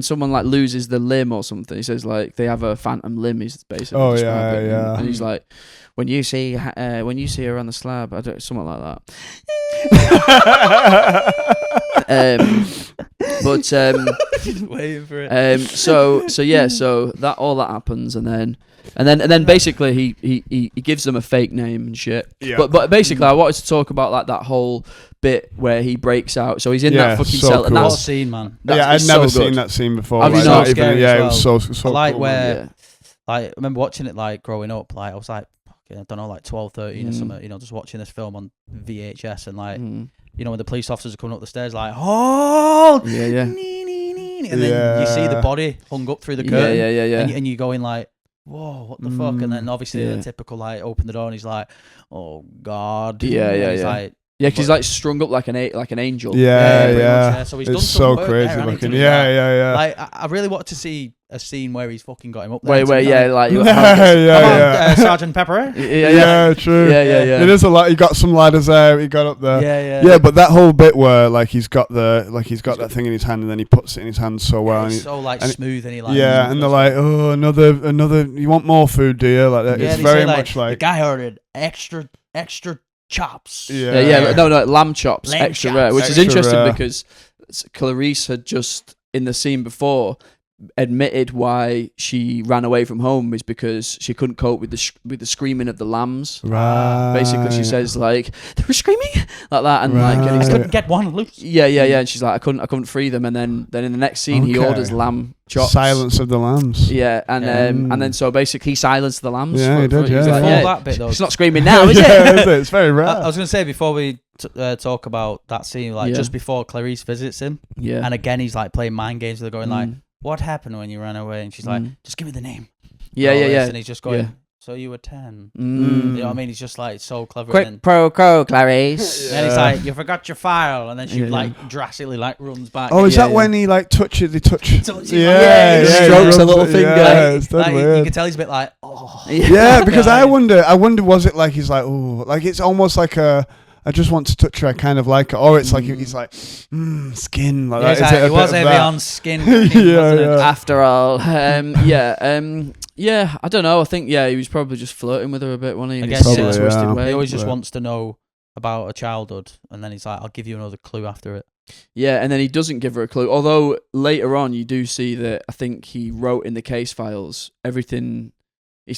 someone like loses the limb or something. He says like they have a phantom limb. He's basically Oh, describing. yeah. And he's like, when you see her on the slab, something like that. Just waiting for it. So that all that happens, and then basically he gives them a fake name and shit. Yeah. But basically, I wanted to talk about like that whole bit where he breaks out. So he's in that fucking so cell, and cool. What a that's scene, man. that's I'd never so seen good. that scene before. Have you like, not? not even, Scary yeah, as it was so I like cool, where- man. Yeah. Like, I remember watching it like growing up. Like I was like, fucking, I don't know, like 12, 13 or Mm. something. You know, just watching this film on VHS and like, Mm. you know, when the police officers are coming up the stairs, like, oh, Yeah. and then you see the body hung up through the curtain. Yeah. And you going like, whoa, what the fuck? And then obviously Yeah. the typical like open the door and he's like, oh god. Yeah, And yeah, he's yeah. like, Yeah, because he's like strung up like an angel. Yeah, pretty much, yeah. So he's done It's some so work crazy there, hasn't he, looking. to do Yeah, that? yeah. Like, I really want to see a scene where he's fucking got him up there. Where to be yeah, like, like Yeah, come on, yeah. Sergeant Pepper. Yeah, true. Yeah. It is a lot. He got some ladders there. He got up there. Yeah. But that whole bit where like he's got that thing in his hand and then he puts it in his hand so well. And It's so like and smooth and he like. yeah, and they're like, oh, another. You want more food, do you? Like that. Yeah, It's they very say, much the like. guy ordered extra chops. Yeah. No, lamb chops, Lamb extra chops. rare, which is Extra interesting rare. because Clarice had just in the scene before admitted why she ran away from home is because she couldn't cope with the screaming of the lambs. Right. Basically, she says like they were screaming like that, and Right. like and I he's couldn't get one loose. yeah, and she's like I couldn't free them, and then in the next scene he Okay. orders lamb chops. Silence of the Lambs. Yeah, and then so basically he silenced the lambs. Yeah, he did, he's yeah. like, Before yeah, that bit though. it's not screaming now, is Yeah, it? is it? It's very rare. I was going to say before we talk about that scene, like Yeah. just before Clarice visits him, Yeah, and again he's like playing mind games. They're going like, Mm. "What happened when you ran away?" And she's like, "Just give me the name." yeah, And all this, yeah. And he's just going, Yeah. "So you were 10." Mm. You know what I mean? He's just like so clever. Quick and pro Clarice. then he's like, "You forgot your file," and then she Yeah. like drastically like runs back. Oh, is Yeah, that when he like touches? They touch. Touches Yeah, his yeah. hand. he Strokes a rubs little it. finger. Yeah, it's dead Like, you weird. can tell he's a bit like, "Oh." Yeah, because Yeah. I wonder, was it like he's like, oh, like it's almost like I just want to touch her, I kind of like her, or it's like he's like, skin, like Yeah, that. he's Is like, it a it was bit of heavy that? on skin. Yeah, wasn't it? yeah. After all, yeah, I don't know. I think he was probably just flirting with her a bit, wasn't he? I In guess, his yeah. twisted Probably, way. He always just Yeah. wants to know about a childhood, and then he's like, "I'll give you another clue after it." Yeah, and then he doesn't give her a clue. Although later on, you do see that I think he wrote in the case files everything.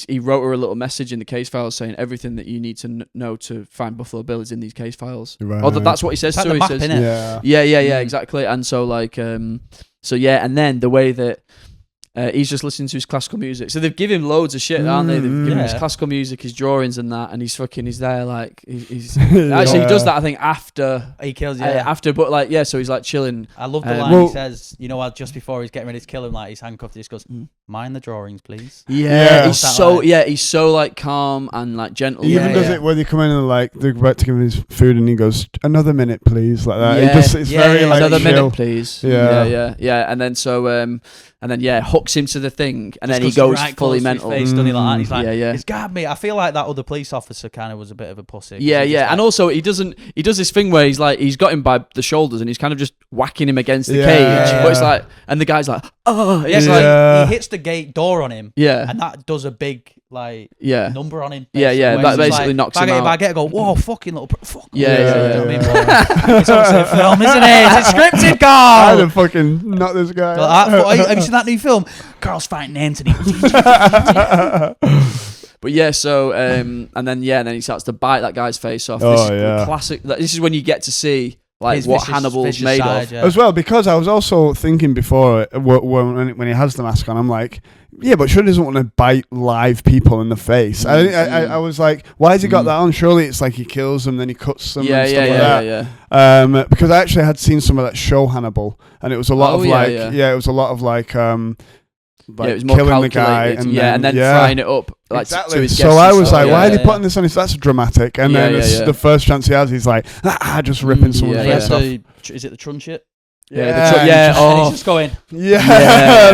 He wrote her a little message in the case files saying everything that you need to know to find Buffalo Bill is in these case files. Right. Although that's what he says It's like to the her. map, He says, innit? Yeah. yeah, exactly. And so like, and then the way that he's just listening to his classical music. So they've given him loads of shit, aren't they? They've given him his Yeah. classical music, his drawings and that, and he's there like he's actually he does that I think after. He kills you. After, but like, yeah, so he's like chilling. I love the line he says, you know what, just before he's getting ready to kill him, like he's handcuffed, he just goes, "Mind the drawings, please." Yeah. He's That so, line. he's so like calm and like gentle. He even Yeah, does yeah. it when they come in and like they're about to give him his food and he goes, "Another minute, please," like that. Yeah. It's very like Another chill. minute, please. Yeah. Yeah. And then so, and then hooks him to the thing, and then he Just goes right fully close to his mental. face, doesn't he, like that? And he's like, Yeah. "He's got me." I feel like that other police officer kind of was a bit of a pussy. 'cause Yeah, he just, and like, also he does this thing where he's like, he's got him by the shoulders and he's kind of just whacking him against the Yeah. cage, Yeah. but it's like, and the guy's like, oh, it's Yeah. like he hits the gate door on him, yeah, and that does a big like Yeah. number on him. Yeah, yeah, where that it's just basically like, knocks if I him get, out. If I get, I go, whoa, fucking little, fuck. Yeah, off. yeah, You know what I mean? But it's obviously a film, isn't it? It's scripted, I'd Carl. have fucking not this guy. Have you seen that new film? Carl's fighting Anthony. But yeah, so and then he starts to bite that guy's face off. Oh, This is yeah. classic. This is when you get to see like His what vicious Hannibal's made side, of. yeah. As well, because I was also thinking before when he has the mask on, I'm like, yeah, but surely he doesn't want to bite live people in the face. I was like, why has he got that on? Surely it's like he kills them, then he cuts them and stuff like that. Because I actually had seen some of that show Hannibal, and it was a lot of it was a lot of like it was more killing the guy and then frying it up like exactly. to his guests. So I was like, why are they yeah. putting this on? That's dramatic. And then the first chance he has, he's like, just ripping someone's face off. Is it the truncheon? Yeah, and he's just going. The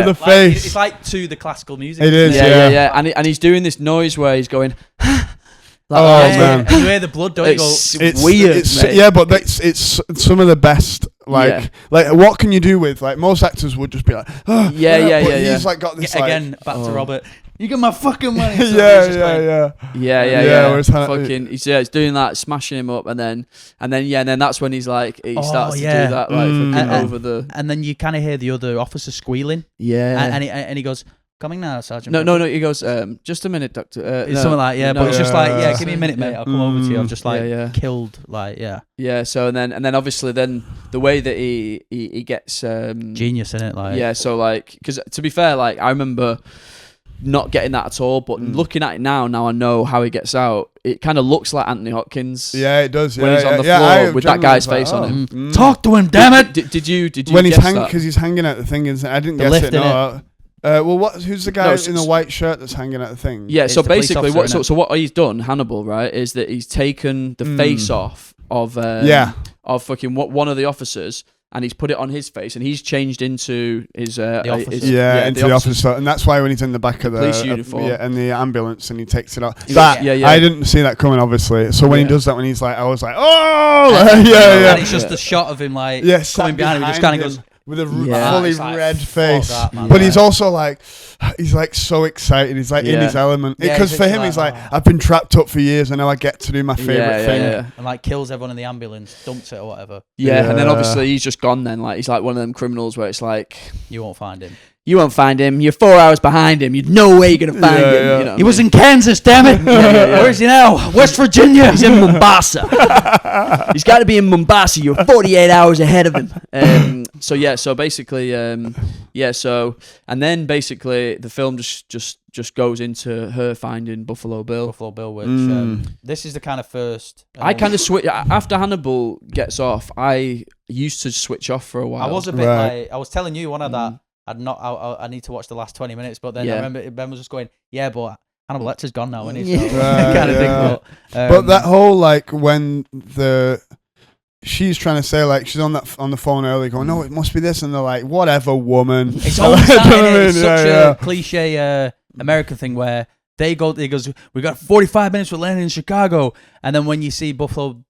Like, face. it's like to the classical music. It is. Yeah. And he's doing this noise where he's going. Man. And you hear the blood, don't you? Go, It's weird, mate. Yeah, but it's some of the best. Like what can you do with like most actors would just be like, but he's like got this again back to Robert. You get my fucking money. So Yeah. Fucking, he's doing that, smashing him up, and then that's when he's like, he starts to do that, like fucking over the. And then you kind of hear the other officer squealing. Yeah. And he goes, "Coming now, Sergeant." No. He goes, just a minute, Doctor. It's something like but it's just like, give me a minute, mate. I'll come over to you. I'm just like killed, like Yeah. So and then obviously then the way that he gets genius in it, like So like, because to be fair, like I remember not getting that at all, but looking at it now I know how he gets out. It kind of looks like Anthony Hopkins. Yeah, it does. When he's on the floor with that guy's face on him. Talk to him, damn it! Did you when he's guess hanging that? because he's hanging out the thing? I didn't guess lift it. No. Who's the guy in the white shirt that's hanging at the thing? Yeah, so the police basically, officer, what he's done, Hannibal, right, is that he's taken the face off of fucking one of the officers, and he's put it on his face, and he's changed into his officer. into the officer, and that's why when he's in the back of the police uniform, and the ambulance, and he takes it off. I didn't see that coming, obviously. So when he does that, when he's like, I was like, And it's just the shot of him like coming behind him, he just kind of goes. With a fully red face, that, but he's also like, he's like so excited. He's like in his element because for him, he's like, I've been trapped up for years, and now I get to do my favorite thing. And like kills everyone in the ambulance, dumps it or whatever. Yeah, and then obviously he's just gone. Then like he's like one of them criminals where it's like you won't find him. You won't find him. You're 4 hours behind him. You'd no way you're gonna find him. Yeah. You know he was in Kansas, damn it. Where is he now? West Virginia. He's in Mombasa. He's got to be in Mombasa. You're 48 hours ahead of him. So basically, and then basically the film just goes into her finding Buffalo Bill. Which this is the kind of first. I kind of switch after Hannibal gets off. I used to switch off for a while. I was a bit like I was telling you one of that. I need to watch the last 20 minutes, but then I remember Ben was just going, but Hannibal Lecter's gone now, isn't he? So kind of thing. But that whole like when she's trying to say like she's on the phone early going, no, it must be this, and they're like, whatever, woman. It's always that, it's such a cliche American thing where he goes, we got 45 minutes for landing in Chicago, and then when you see Buffalo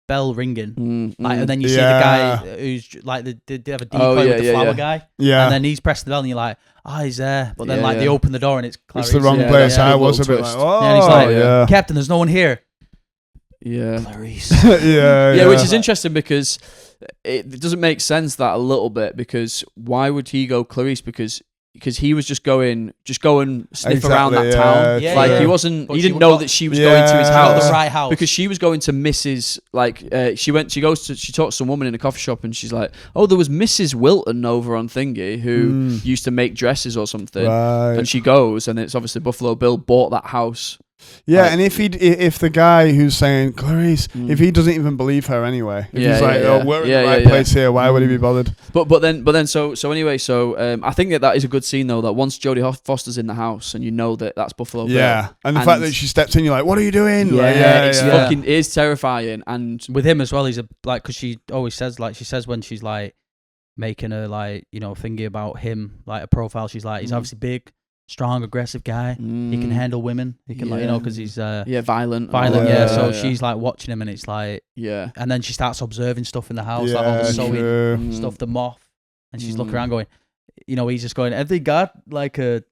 bell ringing, and then you see the guy who's like they have a decoy with the flower guy, and then he's pressing the bell, and you're like, he's there, but then they open the door and it's Clarice. It's the wrong place. I was a bit like, and he's like, Captain, there's no one here. Clarice. Which is interesting because it doesn't make sense that a little bit, because why would he go Clarice? Because he was just go and sniff around that town. He wasn't. He didn't know that she was going to his house, the right house, because she was going to Mrs. She talked to some woman in a coffee shop, and she's like, "Oh, there was Mrs. Wilton over on Thingy who used to make dresses or something." Right. And she goes, and it's obviously Buffalo Bill bought that house. Yeah, and if the guy who's saying Clarice, if he doesn't even believe her anyway, if he's like, we're in the right place here, why would he be bothered? But then I think that is a good scene though. That once Jodie Foster's in the house and you know that that's Buffalo Bill. Yeah, and the fact that she steps in, you're like, what are you doing? It is terrifying. And with him as well, he's because she always says when she's like making a thingy about him, like a profile, she's like, he's obviously big, strong, aggressive guy. He can handle women. He can because he's violent. So she's like watching him, and it's like and then she starts observing stuff in the house, like all the sewing stuff, the moth, and she's looking around going, he's just going, have they got like a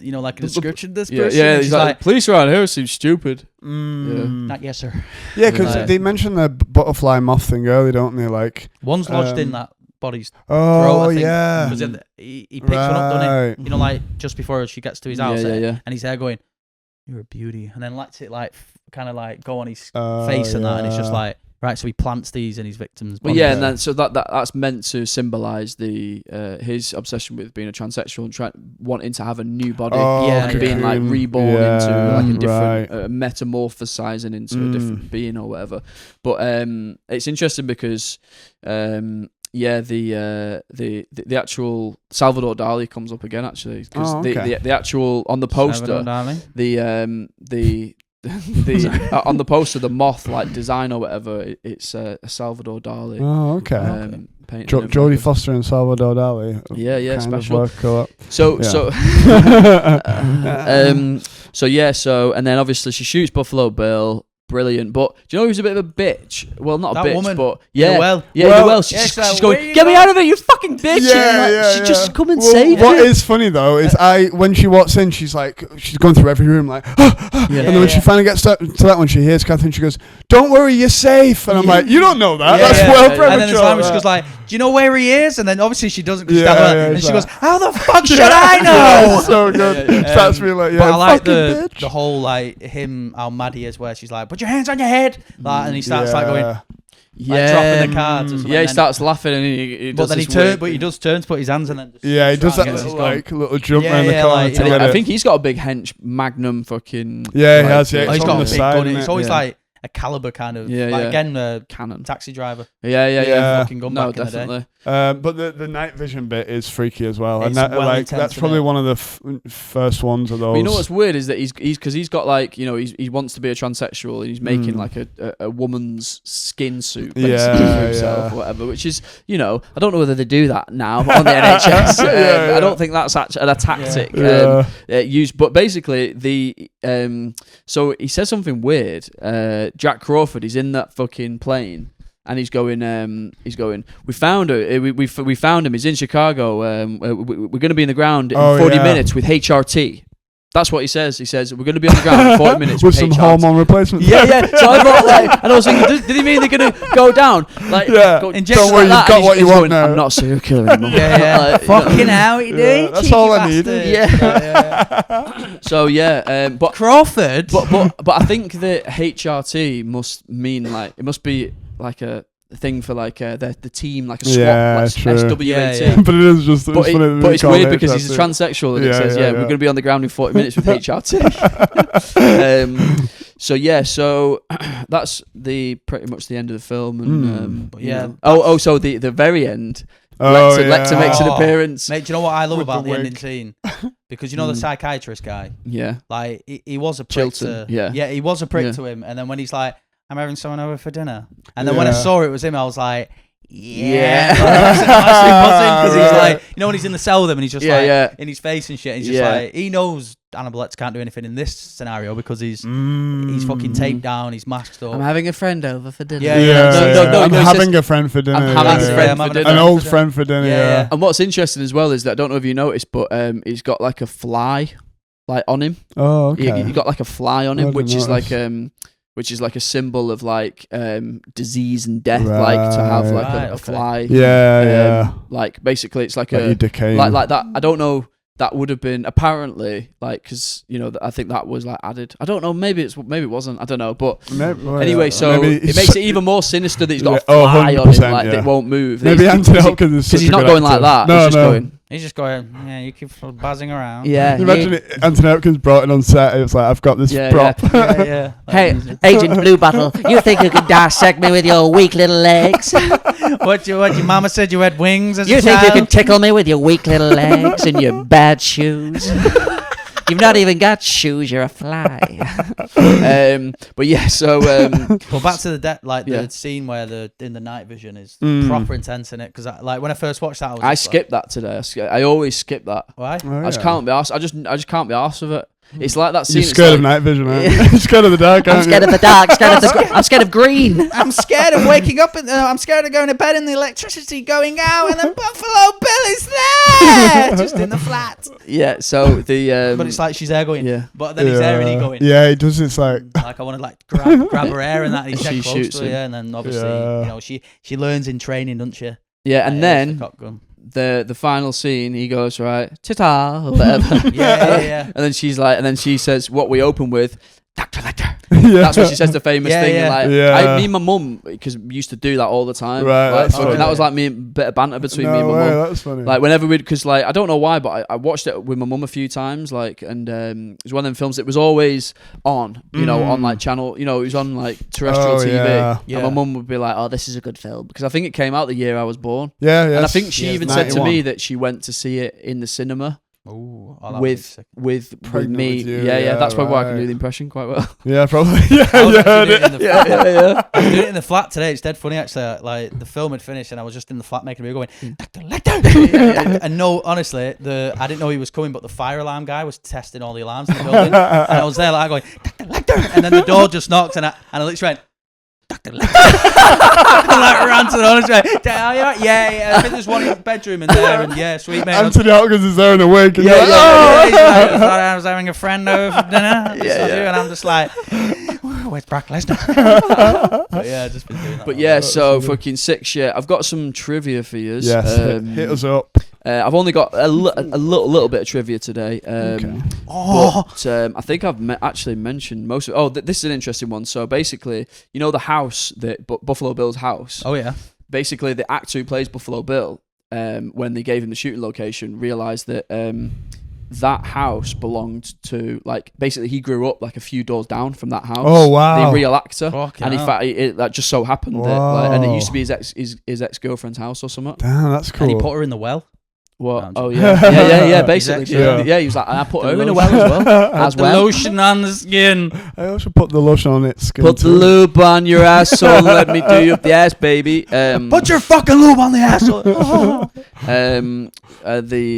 you know, like a description of this Yeah, person. yeah. And He's she's like, police around here seem stupid. not yes, sir. Yeah, because Right. they mentioned the butterfly moth thing earlier, don't they? Like, One's lodged in that body's throat, oh I think. yeah, Because he picks one up, doesn't right. he? You know, like just before she gets to his house, yeah. and he's there going, "You're a beauty," and then lets it like kind of like go on his face and that, and it's just like, right. So he plants these in his victims. Well, yeah, and then so that's meant to symbolise the his obsession with being a transsexual and wanting to have a new body, and being like reborn into like a different metamorphosizing into a different being or whatever. But it's interesting because the actual Salvador Dali comes up again actually because the actual on the poster the on the poster the moth like design or whatever it's a Salvador Dali. Oh, okay. Jodie Foster and Salvador Dali. Yeah, special. So and then obviously she shoots Buffalo Bill. Brilliant, but do you know who's a bit of a bitch? Well, not that a bitch, woman. but She's like, going, get me out of it, you fucking bitch! She just come and save What you. is funny though is when she walks in, she's going through every room like, and then when she finally gets to that one, she hears Catherine. She goes, "Don't worry, you're safe." And I'm like, "You don't know that. That's well premature." And then this time she goes like, "Do you know where he is?" And then obviously she doesn't. And she goes, "How the fuck should I know?" So good. Starts me like, but I like the whole like him how mad he is, where she's like, "Put your hands on your head," like, and he starts like going, like dropping the cards. Or something. Yeah, he starts laughing and he does. But then he does turn to put his hands and then. He does that little jump around the corner. I think he's got a big hench Magnum fucking. Yeah, he has. Yeah, he's got a big gun. It's always like a caliber kind of. Again, cannon. Taxi driver. Yeah. Fucking gun back definitely. In the day. But the night vision bit is freaky as well, It's and intense, that's probably one of the first ones of those. But you know what's weird is that he's got like, you know, he wants to be a transsexual and he's making like a woman's skin suit basically for himself or whatever, which is, you know, I don't know whether they do that now on the NHS. I don't think that's actually a tactic used, but basically so he says something weird. Jack Crawford, he's in that fucking plane. And he's going. We found her. We found him. He's in Chicago. We're going to be in the ground in 40 minutes with HRT. That's what he says. He says we're going to be on the ground in 40 minutes with some HRT. Hormone replacement. Yeah. So I thought, like, and I was thinking, did he mean they're going to go down? Like, don't worry, you've got what you want now. I'm not a serial killer anymore. Like, fucking how you doing? That's all I need. Yeah. So but Crawford. But I think that HRT must mean like it must be like a thing for like the team, like a SWAT, like SWAT. But it is just. But it's weird because he's a transsexual, and it says, we're going to be on the ground in 40 minutes with HRT. So that's pretty much the end of the film, and so the very end. Lecter makes an appearance. Mate, do you know what I love about the ending scene? Because you know the psychiatrist guy. Yeah. Like he was a prick Chilton, he was a prick to him, and then when he's like, I'm having someone over for dinner. And then when I saw it was him, I was like, yeah. Because he's like, you know, when he's in the cell with him and he's just in his face and shit. He's just like, he knows Hannibal Lecter can't do anything in this scenario because he's fucking taped down, he's masked up. I'm having a friend over for dinner. I'm having a friend for dinner. An old friend for dinner. Yeah. And what's interesting as well is that I don't know if you noticed, but he's got like a fly like on him. Oh, okay. He got like a fly on him, which is like a symbol of like disease and death, like to have like a fly. Like basically it's like a decay. Like that. I don't know. That would have been apparently like because you know I think that was like added. I don't know. Maybe it wasn't. I don't know. But anyway, so it makes it even more sinister that he's got a fly on him, like that won't move. Maybe Anthony Hopkins is because he's not going like that. He's just going, you keep buzzing around. Yeah. Imagine Anthony Hopkins brought it on set. It was like, I've got this prop. Hey, Agent Bluebottle, you think you can dissect me with your weak little legs? What your mama said you had wings as a child? You think you can tickle me with your weak little legs and your bad shoes? You've not even got shoes. You're a fly. But yeah, so well, back to the scene where in the night vision is proper intense in it. Because like when I first watched that, I skipped that today. I always skip that. Why? I just can't be arsed. I just can't be arsed with it. It's like that scene. You're scared of night vision, aren't you? You're scared of the dark, I'm aren't scared you? of the dark. I'm scared of green. I'm scared of waking up. I'm scared of going to bed and the electricity going out, and then Buffalo Bill is there, just in the flat. Yeah. So the. But it's like she's there going. Yeah. But then he's there and he going. Yeah, he does. It's like I want to like grab her hair and that. And he's She dead close shoots to her, him. yeah, and then obviously she learns in training, doesn't she? Yeah, and then Gun. the final scene, he goes right, ta-ta, or whatever. yeah. And then she's like, and then she says, what we open with, Dr. Lecter. Yeah. That's what she says, the famous thing. yeah. And like, Yeah. me and my mum, because we used to do that all the time. Right, Like, that's so funny. that was like me, a bit of banter between me and my way, mum. that's funny. Like whenever because like I don't know why, but I watched it with my mum a few times. Like, and it was one of them films. It was always on, you know, on like channel. You know, it was on like terrestrial TV. Yeah. And my mum would be like, "Oh, this is a good film," because I think it came out the year I was born. Yeah, And I think she Yeah, even it's said to 91. me that she went to see it in the cinema Ooh, with Pregnant me. with you, Yeah, yeah, that's probably why I can right. do the impression quite well. Yeah, probably. Yeah, I was yeah. actually doing it in the flat. yeah. I was doing it in the flat today. It's dead funny actually. Like the film had finished and I was just in the flat making a video going, Dr. Lecter. And no, honestly, I didn't know he was coming, but the fire alarm guy was testing all the alarms in the building, and I was there like going, Dr. Lecter, and then the door just knocked, and I literally went, Dr. Lecter. I like ran to the door and went, yeah. I think there's one in the bedroom in there, and yeah, sweet mate. Anthony Hopkins is there in a wig. And Yeah, you're like, yeah, "Oh!" He's like, I thought I was having a friend over for dinner. Yeah. And I'm just like, where's Brock Lesnar? But yeah, I've just been doing that. But all yeah, day. so fucking sick shit. I've got some trivia for you. Yes, hit us up. I've only got a little bit of trivia today. But I think I've actually mentioned most of it. Oh, this is an interesting one. So basically, you know the house, Buffalo Bill's house. Oh yeah. Basically, the actor who plays Buffalo Bill, when they gave him the shooting location, realised that that house belonged to, like, basically he grew up like a few doors down from that house. Oh, wow. The real actor. Fucking And in hell. fact, it that just so happened that, like, and it Wow. used to be his ex girlfriend's house or something. Damn, that's And he cool. put her in the well. What? No, Oh I'm yeah, basically, His ex, yeah. yeah. He was like, and I put The her in a lotion. well as well. As The well. lotion on the skin. I also put the lotion on its skin. Put the too. lube on your asshole. Let me do your yes, baby. Put your fucking lube on the asshole.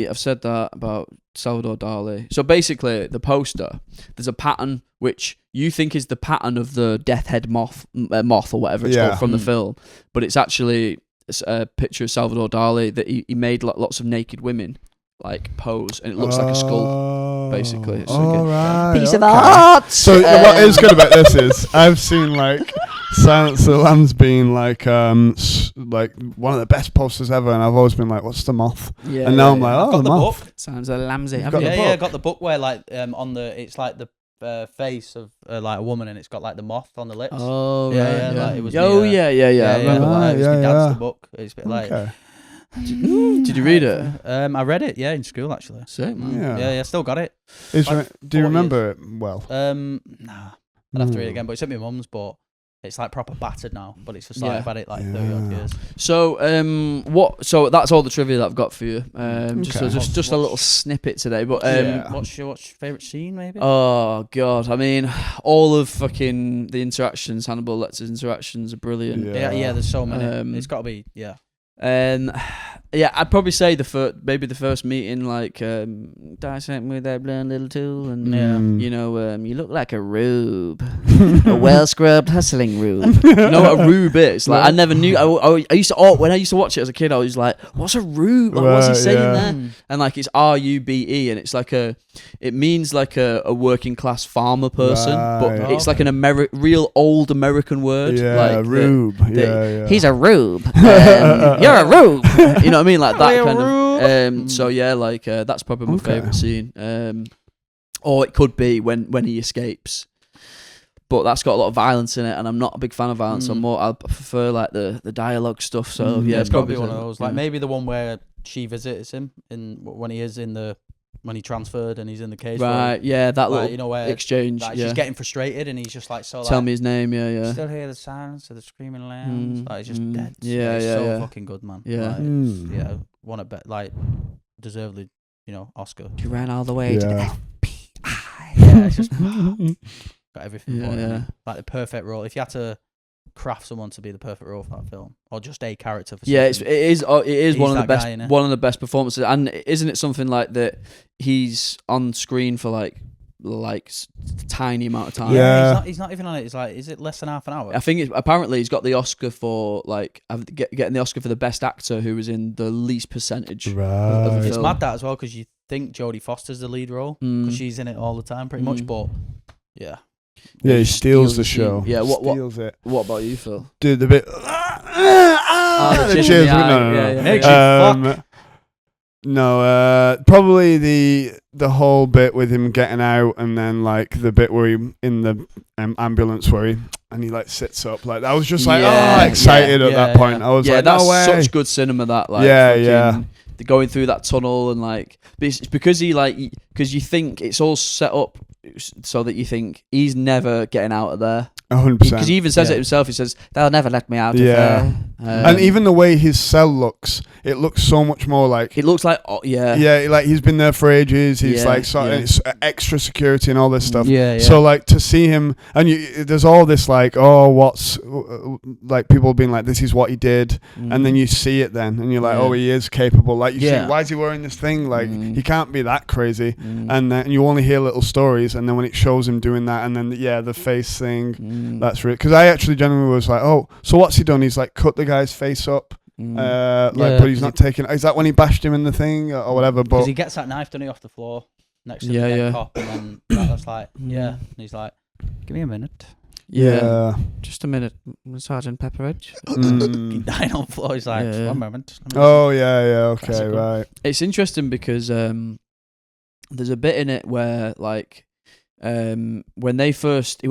I've said that about Salvador Dali. So basically, the poster, there's a pattern which you think is the pattern of the death head moth or whatever it's Yeah. called from the film, but it's actually a picture of Salvador Dali that he made lots of naked women like pose, and it looks like a skull. basically. It's like a right, Piece of okay. art. So what is good about this is I've seen like Silence of the Lambs being like one of the best posters ever, and I've always been like, what's the moth? Yeah, And now I'm like, oh, Got the the moth. book. sounds a lamsey. Got haven't the you? Yeah, book. got the book where like on the it's like the face of like a woman, and it's got like the moth on the lips. Oh Yeah, right, yeah, like, it was oh the, yeah. I remember like, that. it was Yeah, my dad's yeah. the book. It's a bit like. Okay. Did you read it? I read it, yeah, in school actually. Sick, man. Yeah. Yeah, still got it. Is Like do you 40 remember it well? Nah, I'd have to read it again. But it's at my mum's, but it's like proper battered now. But it's just like Yeah. I've had it like Yeah. 30 odd years. So so that's all the trivia that I've got for you. Okay. Just a little snippet today, but Yeah. What's your favourite scene, maybe? oh god, I mean, all of fucking the interactions, Hannibal Lecter's interactions are brilliant. yeah, there's so many. Um, It's got to be, yeah. And yeah, I'd probably say maybe the first meeting, like dissect with that blonde little tool, and Mm. you know, you look like a rube. A well scrubbed hustling rube. You know what a rube is? Like I never knew. I used to when I used to watch it as a kid, I was like, "What's a rube? Like, what's he Right, saying yeah. there?" And like it's RUBE, and it's like it means like a working class farmer person, but Right. it's like an real old American word. Yeah, like rube. the- Yeah. He's a rube. You're a rube. you know what I mean, like that We're kind rude. of. So yeah, like that's probably my Okay. favorite scene. Or it could be when he escapes. But that's got a lot of violence in it, and I'm not a big fan of violence. I prefer like the dialogue stuff. So yeah, it's got to be probably one of those. Like yeah. maybe the one where she visits him when he transferred and he's in the cage. Right, yeah, that Like, little you know, where exchange. like, yeah, she's getting frustrated and he's just like so. tell like, me his name. Yeah. Still hear the silence of the screaming lambs. Mm, Like it's just mm, dead. yeah, It's yeah, so yeah. fucking good, man. Yeah. Like, Mm. yeah. Want to bet like deservedly, Oscar. You ran all the way to the Yeah. FBI. Yeah, it's just got everything. Yeah, for it, yeah. innit? Like the perfect role. If you had to craft someone to be the perfect role for that film, or just a character for Yeah, something, it is He's one of the that best guy, innit? one of the best performances, and isn't it something like that? He's on screen for like like tiny amount of time. Yeah. He's not even on it. It's like, is it less than half an hour? I think apparently he's got the Oscar for like getting the Oscar for the best actor who was in the least percentage. Of the It's film. mad that as well because you think Jodie Foster's the lead role because she's in it all the time pretty much. But yeah, Yeah, he steals the the scene. show. Yeah, what Steals it. What about you, Phil? Dude, the bit. the The chin in cheers. the eye. No. Yeah. Makes you fuck. No, probably the whole bit with him getting out, and then like the bit where he in the ambulance where he like sits up. Like I was just like, excited at that point. I was like, that's no way. such good cinema. That like, the going through that tunnel and like, it's because because you think it's all set up so that you think he's never getting out of there. 100%. Because he even says it himself. He says, "They'll never let me out of there." And even the way his cell looks, it looks so much more like it looks like, like he's been there for ages. He's and it's extra security and all this stuff. So like to see him, and there's all this like, what's like people being like, this is what he did, and then you see it then, and you're like, he is capable. Like you see, why is he wearing this thing? Like he can't be that crazy. And then you only hear little stories, and then when it shows him doing that, and then the face thing. That's real, because I actually genuinely was like, so what's he done? He's like cut the guy's face up, but he's not taking. Is that when he bashed him in the thing or whatever? But because he gets that knife, doesn't he, off the floor next to the dead cop, and then that's like, and he's like, give me a minute. Just a minute, Sergeant Pepperidge. He died on the floor. He's like, just 1 moment. Okay, Classical. right. It's interesting because there's a bit in it where like. When he first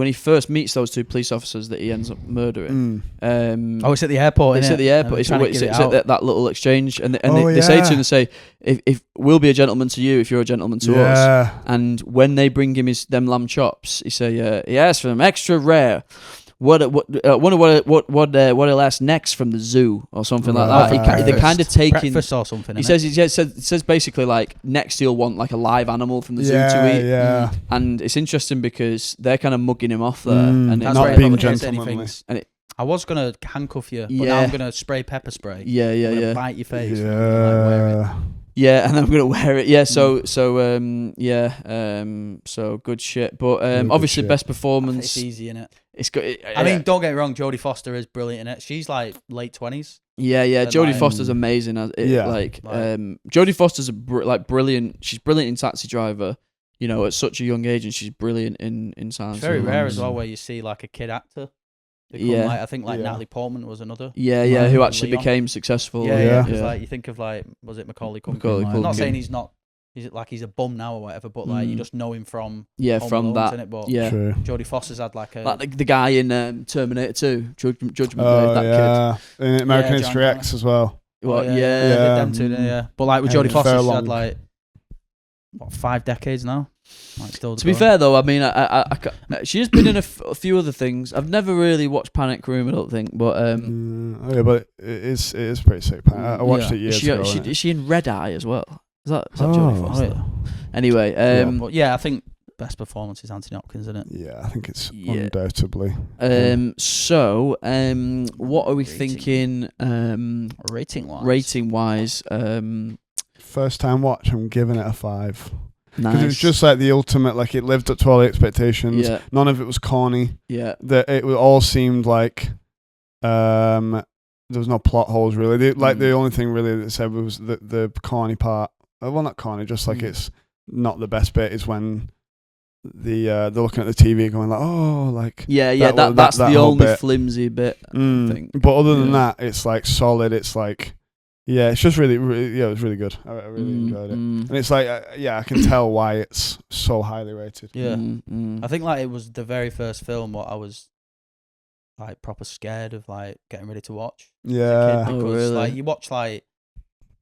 meets those two police officers that he ends up murdering. It's at the airport. It's at the airport. It's at that little exchange, and they say to him, they say, "If we'll be a gentleman to you, if you're a gentleman to us." And when they bring him them lamb chops, he say, he asked for them extra rare. Wonder what he'll ask next from the zoo or something like that. They're kind of taking breakfast or something. He says basically like next he'll want like a live animal from the zoo to eat. Yeah. And it's interesting because they're kind of mugging him off there, and that's not right, being probably gentlemanly. I was gonna handcuff you, but now I'm gonna spray pepper spray. I'm gonna bite your face. Yeah. And I'm gonna wear it. So good shit. But obviously shit. best performance. It's easy, innit? It's good. I mean, don't get me wrong. Jodie Foster is brilliant in it. She's like late 20s. Yeah. And Jodie like, Foster's amazing. Jodie Foster's brilliant. She's brilliant in Taxi Driver. You know, at such a young age, and she's brilliant in Silence. It's very rare as well where you see like a kid actor. Like, I think like Natalie Portman was another. Who actually Leon. became successful. Because like you think of like, was it Macaulay Culkin? I'm not saying he's not. He's a bum now or whatever, but like you just know him from Home from Alone, that. innit? But True. Jodie Foster's had like a like the guy in Terminator 2, Judgment Day, that kid. In American History X as well. them two, yeah. But like with Jodie Foster, she's had like 5 decades now. Like still to be fair though, I mean, she has been in a few other things. I've never really watched Panic Room, I don't think, but but it is pretty sick. I watched it years ago. Is she in Red Eye as well? Is that Jodie Foster? Anyway, but yeah, I think best performance is Anthony Hopkins, isn't it? Yeah, I think it's undoubtedly. So, what are we thinking? Rating wise, first time watch, I'm giving it a 5. Nice. Because it was just like the ultimate, like it lived up to all the expectations. Yeah. None of it was corny. Yeah. It all seemed like there was no plot holes really. The only thing really that said was the corny part. Well, not corny, just like it's not the best bit is when they're looking at the TV going like, that's the only flimsy bit. I think. But other than that, it's like solid. It's like. Yeah, it's just really, really it was really good. I really enjoyed it. And it's like, I can tell why it's so highly rated. Yeah. I think like it was the very first film what I was like proper scared of like getting ready to watch. Yeah. Because like you watch like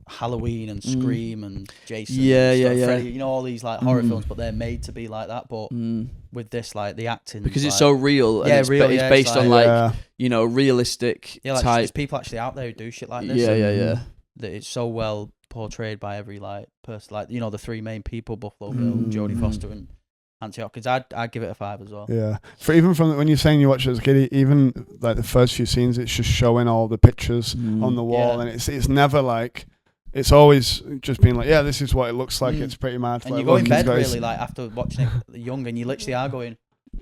Halloween and Scream and Jason Freddy, you know, all these like horror films, but they're made to be like that. But with this, like the acting, because it's so real, and it's based on like you know, realistic like type. There's people actually out there who do shit like this. Yeah. That it's so well portrayed by every like person, like you know the 3 main people: Buffalo Bill, Jodie Foster, and Anthony Hopkins. I'd give it a 5 as well. Yeah, even from when you're saying you watch it as a kid, even like the first few scenes, it's just showing all the pictures on the wall, and it's never like it's always just been like, yeah, this is what it looks like. It's pretty mad. And like, you go in look, bed guys. really like after watching it young, and you literally are going,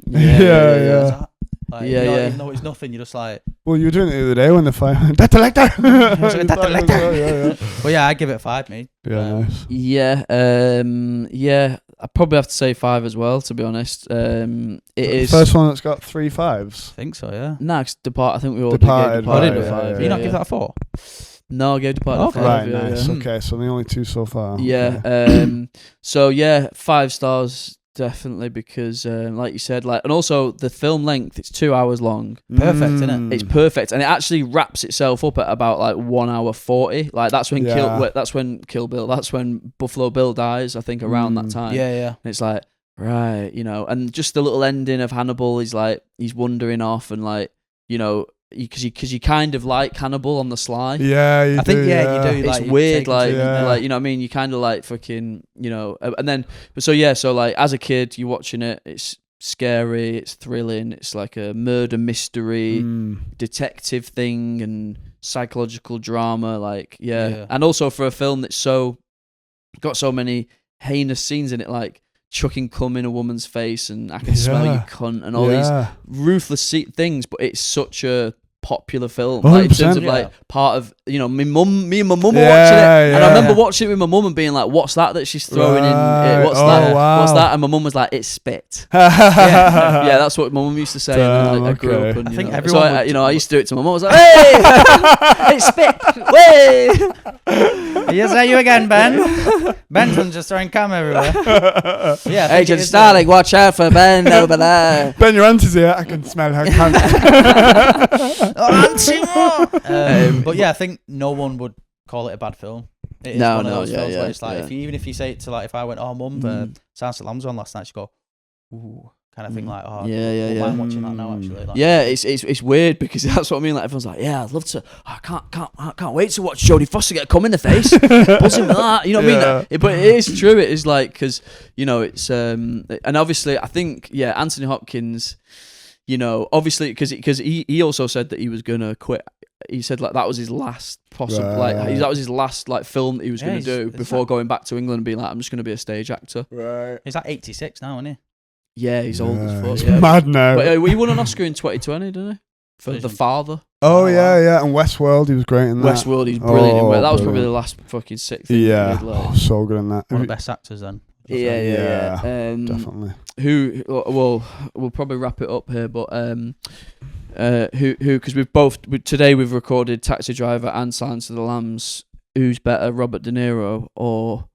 Yeah. like, Yeah, yeah. even though it's nothing, you're just like. Well, you were doing it the other day when the fire. Dr. Lecter. Yeah. Well, yeah, I give it a 5, mate. Yeah, nice. Yeah, I probably have to say 5 as well. To be honest, it is First one that's got 3 5s. I think so, yeah. next Depart. I think we all Departed, gave Departed right, a 5. Did you not give that a 4? No, I gave Departed a 5. Right, yeah, nice. Yeah. Okay, so the only 2 so far. Yeah. Okay. So yeah, 5 stars definitely because, like you said, like, and also the film length. It's 2 hours long. Perfect, isn't it? It's perfect, and it actually wraps itself up at about like 1 hour 40. Like that's when Kill Bill. That's when Buffalo Bill dies. I think around that time. Yeah. And it's like, right, and just the little ending of Hannibal is like he's wandering off and like, because you kind of like Hannibal on the sly. Yeah, you I think do, you yeah. do. It's Like, weird, like, Yeah. like, you know what I mean? You kind of like fucking, and then, so like as a kid, you're watching it, it's scary, it's thrilling, it's like a murder mystery, detective thing, and psychological drama, like, yeah. And also for a film that's got so many heinous scenes in it, like chucking cum in a woman's face and I can smell you cunt and all these ruthless things, but it's such a popular film, like, in terms of like part of me and my mum were watching it, and I remember watching it with my mum and being like, what's that she's throwing in, what's that, and my mum was like, it's spit. Yeah, that's what my mum used to say. And then, like, I grew up, and I think so everyone I used to do it to my mum. I was like, hey, it's spit, way. Yes, are you again, Ben? Ben's just throwing cum everywhere. Yeah, Agent Starling, watch out for Ben over there. Ben, your auntie's here. I can smell her cunt. But yeah, I think no one would call it a bad film. It is one of those films where it's like, even if you say it to, like, if I went, oh, mum, Silence of the Lambs on last night, she'd go, ooh, kind of thing, like, oh, I'm watching that now, actually. Like, yeah, it's weird because that's what I mean. Like, everyone's like, yeah, I'd love to. I can't wait to watch Jodie Foster get a cum in the face. Buzzing with that, you know what I mean? But it is true. It is like, because it's and obviously I think Anthony Hopkins. Obviously, because he also said that he was gonna quit. He said like that was his last possible, that was his last like film that he was gonna do before going back to England and being like, I'm just gonna be a stage actor. Right. He's like 86 now, isn't he? Yeah, he's old as fuck. He's mad now. But he won an Oscar in 2020, didn't he? For The Father. Oh, yeah. And Westworld, he was great in that. Westworld, he's brilliant in that. That was probably the last fucking sick thing. Yeah. He did, like. So good in that. One of the best actors then. Yeah. Definitely. We'll probably wrap it up here, but because today we've recorded Taxi Driver and Silence of the Lambs. Who's better, Robert De Niro or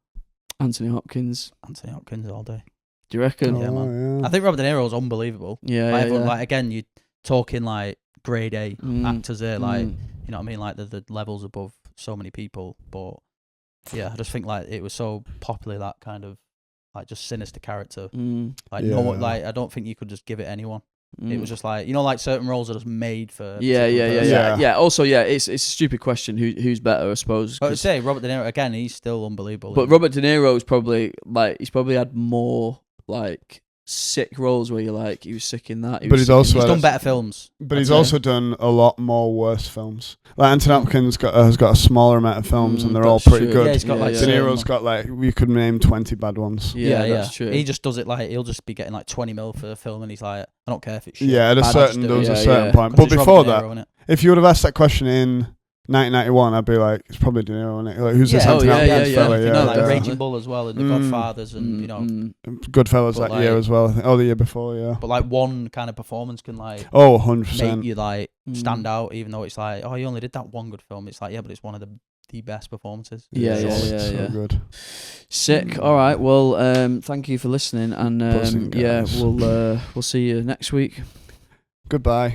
Anthony Hopkins? Anthony Hopkins all day. Do you reckon? Yeah, man. I think Robert De Niro is unbelievable. Like, again, you're talking like grade A actors here, like, you know what I mean, like the levels above so many people. But yeah, I just think like it was so popular, that kind of like just sinister character. Like no one, like I don't think you could just give it anyone. It was just like, like certain roles are just made for. Yeah. Also, it's a stupid question. Who's better, I suppose. I would say Robert De Niro again. He's still unbelievable. But Robert De Niro's probably he's probably had more like sick roles where you're like, he was sick in that. He's done better films. But he's also done a lot more worse films. Like Anthony Hopkins has got a smaller amount of films, and they're all pretty good. Yeah, he's got De Niro's got like, we could name 20 bad ones. Yeah, that's true. He just does it like, he'll just be getting like 20 mil for a film, and he's like, I don't care if it's shit. Yeah, at a certain point. But It's before Robert De Niro, that, if you would have asked that question in 1991, I'd be like, it's probably De Niro, isn't it? Like, who's this Anthony Hopkins fella? Yeah, like Raging Bull as well, and The Godfathers, and Goodfellas that year as well. I think. Oh, the year before, yeah. But like one kind of performance can like 100% make you like stand out, even though it's like, oh, you only did that one good film. It's like, yeah, but it's one of the best performances. So good. Sick. All right. Well, thank you for listening, and we'll see you next week. Goodbye.